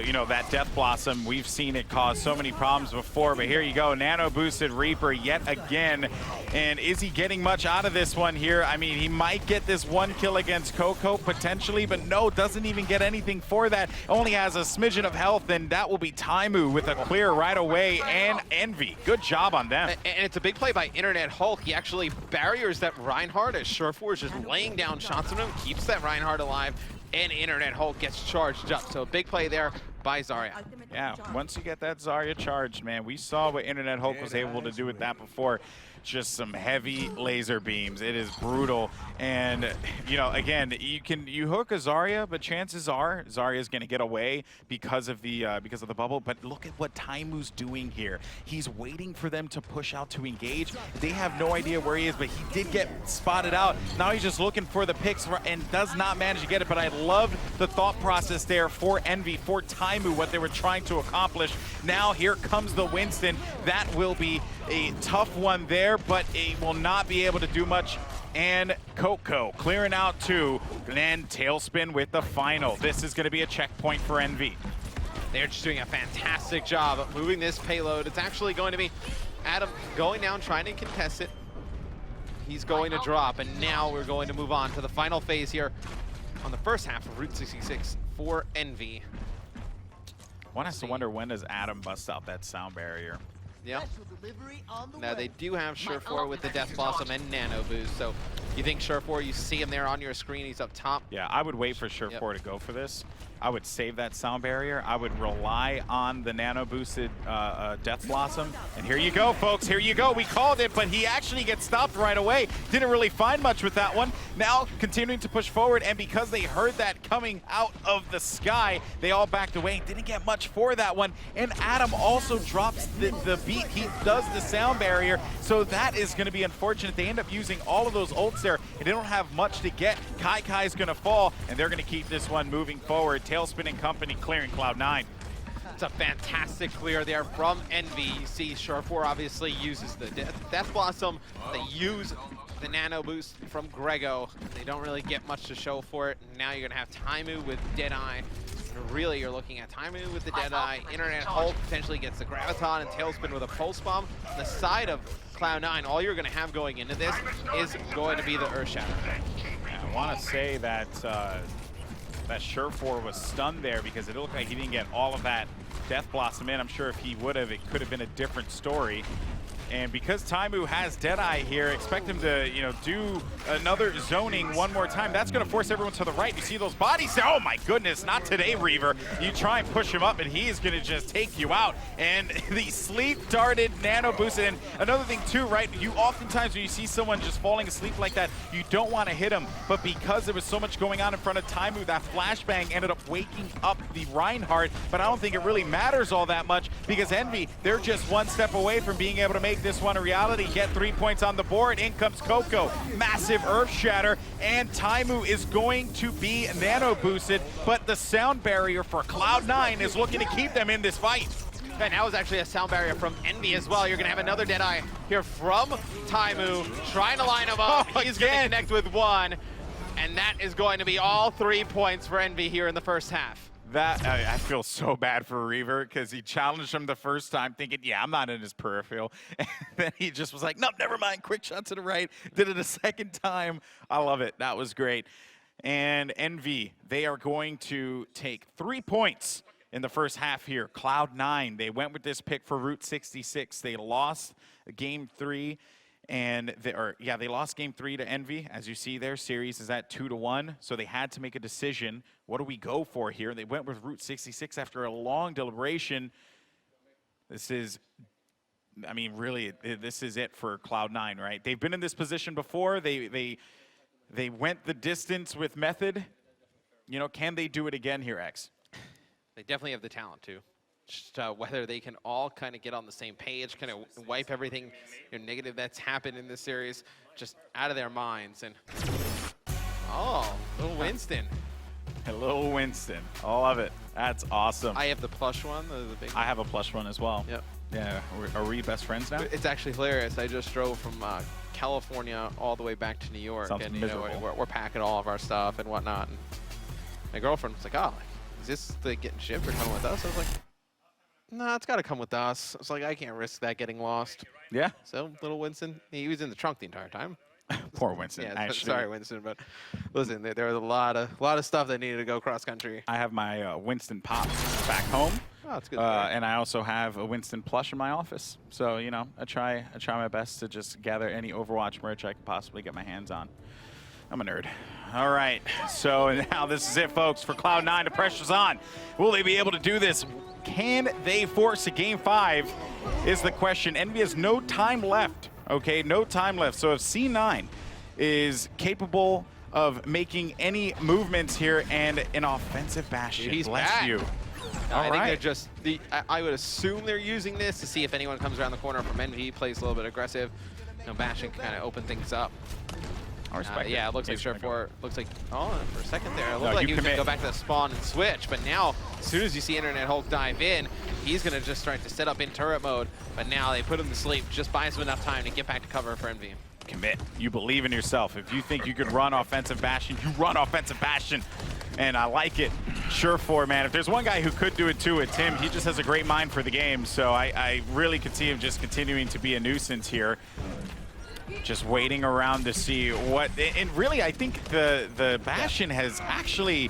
You know, that Death Blossom, we've seen it cause so many problems before, but here you go, Nano boosted Reaper yet again. And is he getting much out of this one here? I mean, he might get this 1 kill against Coco potentially, but no, doesn't even get anything for that. Only has a smidgen of health, and that will be Taimu with a clear right away, and Envy. Good job on them. And it's a big play by Internet Hulk. He actually barriers that Reinhardt as Surefour is just laying down shots on him, keeps that Reinhardt alive, and Internet Hulk gets charged up. So a big play there by Zarya. Yeah, once you get that Zarya charged, man, we saw what Internet Hulk was able to do with that before. just some heavy laser beams. It is brutal. And, you know, again, you hook a Zarya, but chances are Zarya is going to get away because of the bubble. But look at what Taimu's doing here. He's waiting for them to push out to engage. They have no idea where he is, but he did get spotted out. Now he's just looking for the picks and does not manage to get it. But I loved the thought process there for Envy, for Taimu, what they were trying to accomplish. Now here comes the Winston. That will be a tough one there, but it will not be able to do much. And Coco clearing out two, and Tailspin with the final. This is going to be a checkpoint for Envy. They're just doing a fantastic job of moving this payload. It's actually going to be Adam going down, trying to contest it. He's going to drop, and now we're going to move on to the final phase here on the first half of Route 66 for Envy. One has to wonder, when does Adam bust out that sound barrier? Yeah. Now they do have Surefour with the Death Blossom and Nano Boost. So you think Surefour, you see him there on your screen, he's up top. Yeah, I would wait for Surefour to go for this. I would save that sound barrier. I would rely on the nano boosted Death Blossom. And here you go, folks. Here you go. We called it, but he actually gets stopped right away. Didn't really find much with that one. Now continuing to push forward, and because they heard that coming out of the sky, they all backed away. Didn't get much for that one. And Adam also drops the beat. He does the sound barrier, so that is going to be unfortunate. They end up using all of those ults there, and they don't have much to get. Kai is going to fall, and they're going to keep this one moving forward. Tailspin and company clearing Cloud9. It's a fantastic clear there from Envy. You see Surefour obviously uses the Death Blossom. They use the Nano Boost from Grego. They don't really get much to show for it. Now you're going to have Taimu with Deadeye. Really, you're looking at Taimu with the Deadeye. Internet Hulk potentially gets the Graviton, and Tailspin with a Pulse Bomb. On the side of Cloud9, all you're going to have going into this is going to be the Earthshatter. I want to say that that Surefour was stunned there because it looked like he didn't get all of that Death Blossom in. I'm sure if he would have, it could have been a different story. And because Taimu has Deadeye here, expect him to, you know, do another zoning one more time. That's going to force everyone to the right. You see those bodies there? Oh my goodness, not today, Reaver. You try and push him up, and he is going to just take you out. And the sleep-darted nano boost. And another thing too, right? You oftentimes when you see someone just falling asleep like that, you don't want to hit him. But because there was so much going on in front of Taimu, that flashbang ended up waking up the Reinhardt. But I don't think it really matters all that much because Envy, they're just one step away from being able to make this one a reality. Get 3 points on the board. In comes Coco. Massive Earth Shatter, and Taimu is going to be nano boosted, but the sound barrier for Cloud9 is looking to keep them in this fight. And that was actually a sound barrier from Envy as well. You're going to have another Deadeye here from Taimu, trying to line him up. He's going to connect with one, and that is going to be all 3 points for Envy here in the first half. That I feel so bad for Reaver because he challenged him the first time thinking, yeah, I'm not in his peripheral. And then he just was like, nope, never mind. Quick shot to the right. Did it a second time. I love it. That was great. And Envy, they are going to take 3 points in the first half here. Cloud9, they went with this pick for Route 66. They lost game 3. And they lost game 3 to Envy. As you see, their series is at 2-1. So they had to make a decision. What do we go for here? They went with Route 66 after a long deliberation. This is, I mean, really, this is it for Cloud9, right? They've been in this position before. They went the distance with Method. You know, can they do it again here, X? They definitely have the talent to. Just whether they can all kind of get on the same page, kind of wipe everything negative that's happened in this series just out of their minds. And oh, little Winston. Little Winston. I love it. That's awesome. I have the plush one. The big one. I have a plush one as well. Yep. Yeah. Are we best friends now? It's actually hilarious. I just drove from California all the way back to New York. Sounds and miserable. we're packing all of our stuff and whatnot. And my girlfriend was like, oh, is this the getting shipped or coming with us? I was like, nah, it's got to come with us. It's like, I can't risk that getting lost. Yeah. So, little Winston, he was in the trunk the entire time. Poor Winston. Yeah, actually. sorry, Winston, but listen, there was a lot of stuff that needed to go cross country. I have my Winston Pop back home. Oh, that's good. And I also have a Winston plush in my office. So, you know, I try my best to just gather any Overwatch merch I can possibly get my hands on. I'm a nerd. All right, so now this is it, folks, for Cloud9. The pressure's on. Will they be able to do this? Can they force a Game 5 is the question. Envy has no time left Okay, no time left. So if C9 is capable of making any movements here and an offensive Bastion, He's bless back. you. I think they're just, I would assume they're using this to see if anyone comes around the corner from EnVy, plays a little bit aggressive. You know, Bastion can kind of open things up. I respect yeah, it. it looks like Surefour, looks like, oh, for a second there, it No, looked like you he was going to commit. go back to the spawn and switch, but now, as soon as you see Internet Hulk dive in, he's going to just start to set up in turret mode, but now they put him to sleep, just buys him enough time to get back to cover for EnVy. Commit. You believe in yourself. If you think you could run offensive Bastion, you run offensive Bastion. And I like it. Surefour, man. If there's one guy who could do it too, it's him. He just has a great mind for the game. So I really could see him just continuing to be a nuisance here. Just waiting around to see what... And really, I think the Bastion has actually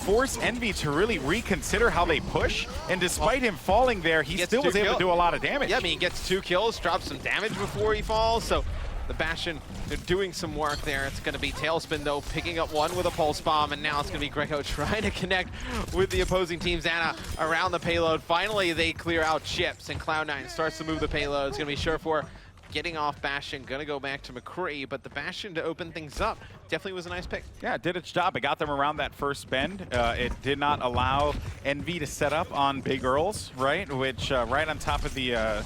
forced EnVy to really reconsider how they push. And despite him falling there, he still was able to do a lot of damage. Yeah, I mean, he gets 2 kills, drops some damage before he falls. So the Bastion, they're doing some work there. It's going to be Tailspin, though, picking up one with a Pulse Bomb, and now it's going to be Grego trying to connect with the opposing team's Ana around the payload. Finally, they clear out chips, and Cloud9 starts to move the payload. It's going to be Surefour getting off Bastion, going to go back to McCree, but the Bastion to open things up definitely was a nice pick. Yeah, it did its job. It got them around that first bend. It did not allow EnVy to set up on Big Earls, right? Which right on top of the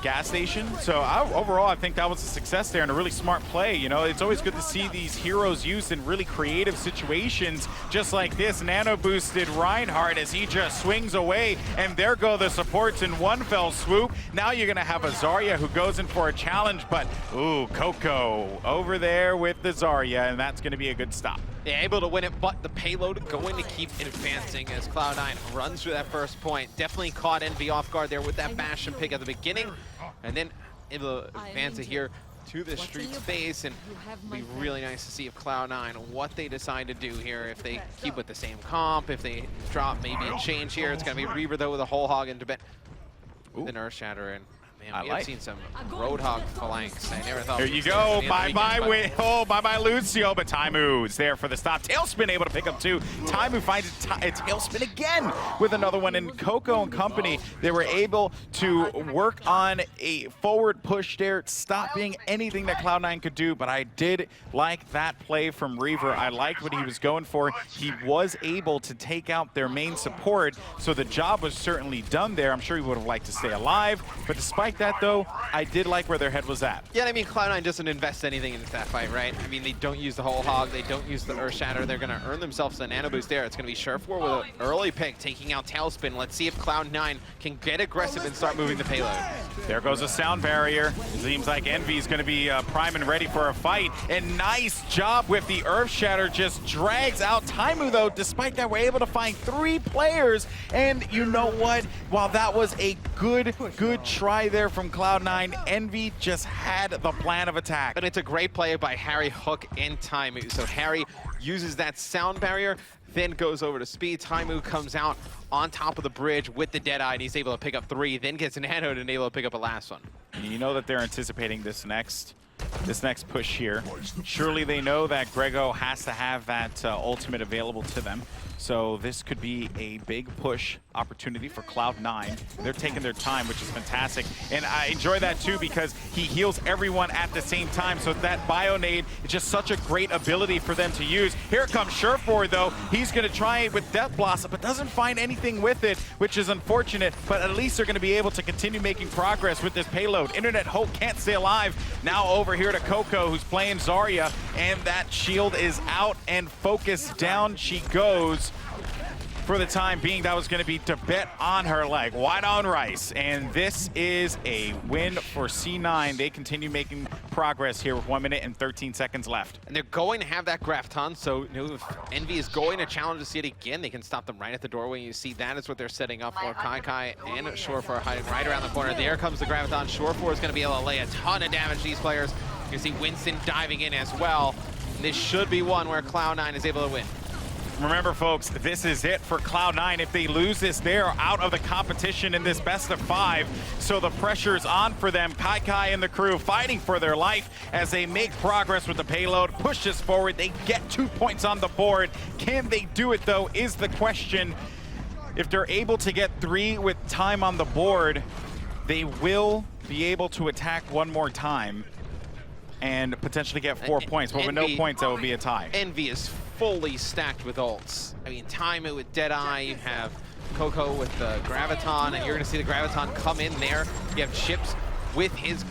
gas station. So overall, I think that was a success there and a really smart play. You know, it's always good to see these heroes used in really creative situations, just like this. Nano boosted Reinhardt as he just swings away, and there go the supports in one fell swoop. Now you're gonna have a Zarya who goes in for a challenge, but ooh, Coco over there with the Zarya, and that's gonna be a good stop. Yeah, able to win it, but the payload going to keep advancing as Cloud9 runs through that first point. Definitely caught EnVy off guard there with that Bastion pick at the beginning, and then able to advance it here to the street space, and it'll be really nice to see if Cloud9 what they decide to do here. If they keep with the same comp, if they drop maybe a change here. It's going to be Reaver though with a whole hog into bed. Then Earthshatter, and man, we have seen some Roadhog phalanx. I never thought. There you go. Bye-bye, bye-bye, Lucio. But Taimu's there for the stop. Tailspin able to pick up 2. Taimu finds a Tailspin again with another one. And Coco and company, they were able to work on a forward push there, stopping anything that Cloud9 could do. But I did like that play from Reaver. I liked what he was going for. He was able to take out their main support, so the job was certainly done there. I'm sure he would have liked to stay alive. But despite that, though, I did like where their head was at. Yeah, I mean, Cloud9 doesn't invest anything into that fight, right? I mean, they don't use the whole hog, they don't use the Earthshatter. They're going to earn themselves a nano boost there. It's going to be Surefour with an early pick, taking out Tailspin. Let's see if Cloud9 can get aggressive and start moving the payload. There goes a sound barrier. It seems like EnVy is going to be prime and ready for a fight. And nice job with the Earthshatter, just drags out Taimu, though. Despite that, we're able to find 3 players. And you know what? While that was a good try there from Cloud9, EnVy just had the plan of attack. But it's a great play by Harry, Hook, and Taimu. So Harry uses that sound barrier, then goes over to speed. Taimu comes out on top of the bridge with the Deadeye, and he's able to pick up 3, then gets an nano and able to pick up a last one. You know that they're anticipating this next push here. Surely they know that Grego has to have that ultimate available to them. So this could be a big push opportunity for Cloud9. They're taking their time, which is fantastic. And I enjoy that too because he heals everyone at the same time. So that Bionade is just such a great ability for them to use. Here comes Surefour though. He's gonna try it with Death Blossom, but doesn't find anything with it, which is unfortunate. But at least they're gonna be able to continue making progress with this payload. Internet Hulk can't stay alive. Now over here to Coco, who's playing Zarya, and that shield is out and focused down she goes. For the time being, that was going to be to bet on her leg. White on rice. And this is a win for C9. They continue making progress here with 1 minute and 13 seconds left. And they're going to have that Grafton, so you know, if EnVy is going to challenge to see it again, they can stop them right at the doorway. You see that is what they're setting up for. Kai and Surefour hiding right around the corner. There comes the Grafton. Surefour is going to be able to lay a ton of damage to these players. You can see Winston diving in as well. And this should be one where Cloud9 is able to win. Remember, folks, this is it for Cloud9. If they lose this, they're out of the competition in this best of 5. So the pressure is on for them. Kai and the crew fighting for their life as they make progress with the payload, push this forward. They get 2 points on the board. Can they do it, though, is the question. If they're able to get 3 with time on the board, they will be able to attack one more time and potentially get 4 points. But with no points, that would be a tie. EnVy is fully stacked with ults. I mean, Taimu with Deadeye, you have Coco with the Graviton, and you're going to see the Graviton come in there. You have Chips with his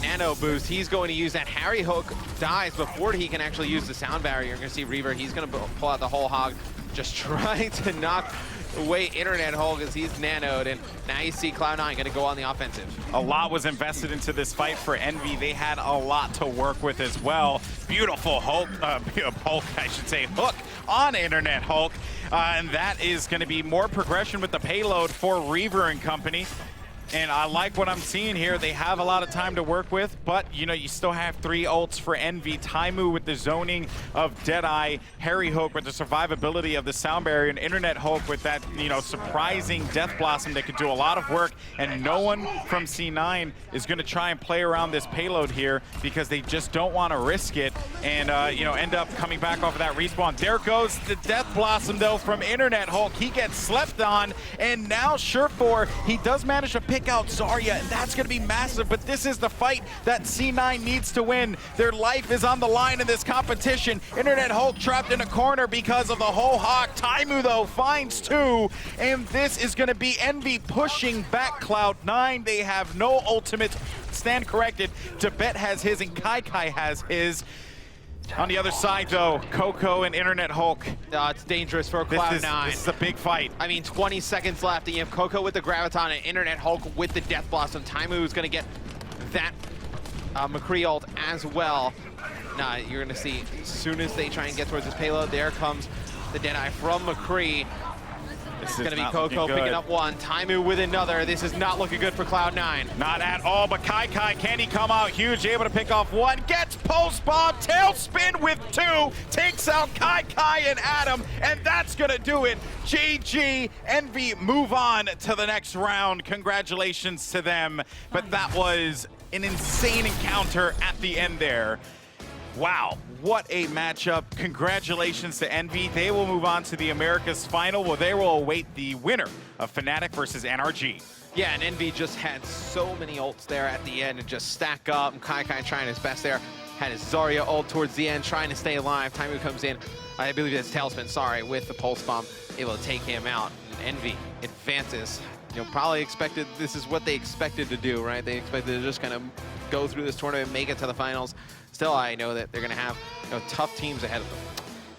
nano boost. He's going to use that. Harry Hook dies before he can actually use the sound barrier. You're going to see Reaver, he's going to pull out the whole hog, just trying to knock away Internet Hulk as he's nanoed, and now you see Cloud9 going to go on the offensive. A lot was invested into this fight for EnVy. They had a lot to work with as well. Beautiful Hulk, I should say, hook on Internet Hulk, and that is going to be more progression with the payload for Reaver and company. And I like what I'm seeing here. They have a lot of time to work with, but you know, you still have 3 ults for EnVy. Taimu with the zoning of Deadeye, Harry Hook with the survivability of the sound barrier, and Internet Hulk with that, you know, surprising Death Blossom that could do a lot of work. And no one from C9 is going to try and play around this payload here because they just don't want to risk it and you know, end up coming back off of that respawn. There goes the Death Blossom though from Internet Hulk. He gets slept on, and now Surefour, he does manage to pick out Zarya, and that's going to be massive, but this is the fight that C9 needs to win. Their life is on the line in this competition. Internet Hulk trapped in a corner because of the whole hawk. Taimu, though, finds 2, and this is going to be EnVy pushing back Cloud9. They have no ultimate. Stand corrected. Tibet has his, and Kai has his. On the other side, though, Coco and Internet Hulk. It's dangerous for Cloud9. This is a big fight. I mean, 20 seconds left. You have Coco with the Graviton and Internet Hulk with the Death Blossom. Taimu is going to get that McCree ult as well. Now, you're going to see, as soon as they try and get towards this payload, there comes the Deadeye from McCree. It's going to be Coco picking up 1, Taimu with another. This is not looking good for Cloud9. Not at all, but Kai, can he come out huge, able to pick off 1, gets pulse bomb, tailspin with 2, takes out Kai and Adam, and that's going to do it. GG, EnVy move on to the next round. Congratulations to them, but that was an insane encounter at the end there. Wow, what a matchup. Congratulations to EnVy. They will move on to the Americas final, where they will await the winner of Fnatic versus NRG. Yeah, and EnVy just had so many ults there at the end and just stack up. And Kai trying his best there. Had his Zarya ult towards the end, trying to stay alive. Taimu comes in, I believe it's Tailspin, sorry, with the Pulse Bomb, able to take him out. And EnVy advances. You know, probably expected, this is what they expected to do, right? They expected to just kind of go through this tournament, make it to the finals. Still, I know that they're going to have, you know, tough teams ahead of them.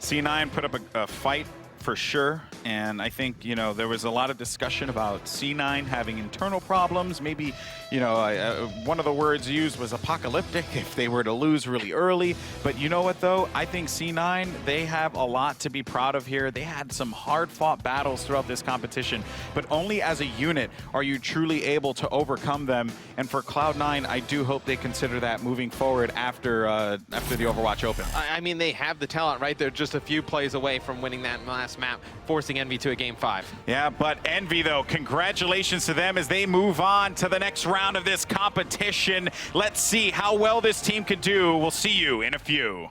C9 put up a fight for sure, and I think, you know, there was a lot of discussion about C9 having internal problems. Maybe, you know, one of the words used was apocalyptic if they were to lose really early. But you know what, though? I think C9, they have a lot to be proud of here. They had some hard-fought battles throughout this competition, but only as a unit are you truly able to overcome them. And for Cloud9, I do hope they consider that moving forward after the Overwatch Open. I mean, they have the talent, right? They're just a few plays away from winning that last map, forcing EnVy to a Game 5. Yeah, but EnVy, though, congratulations to them as they move on to the next round of this competition. Let's see how well this team can do. We'll see you in a few.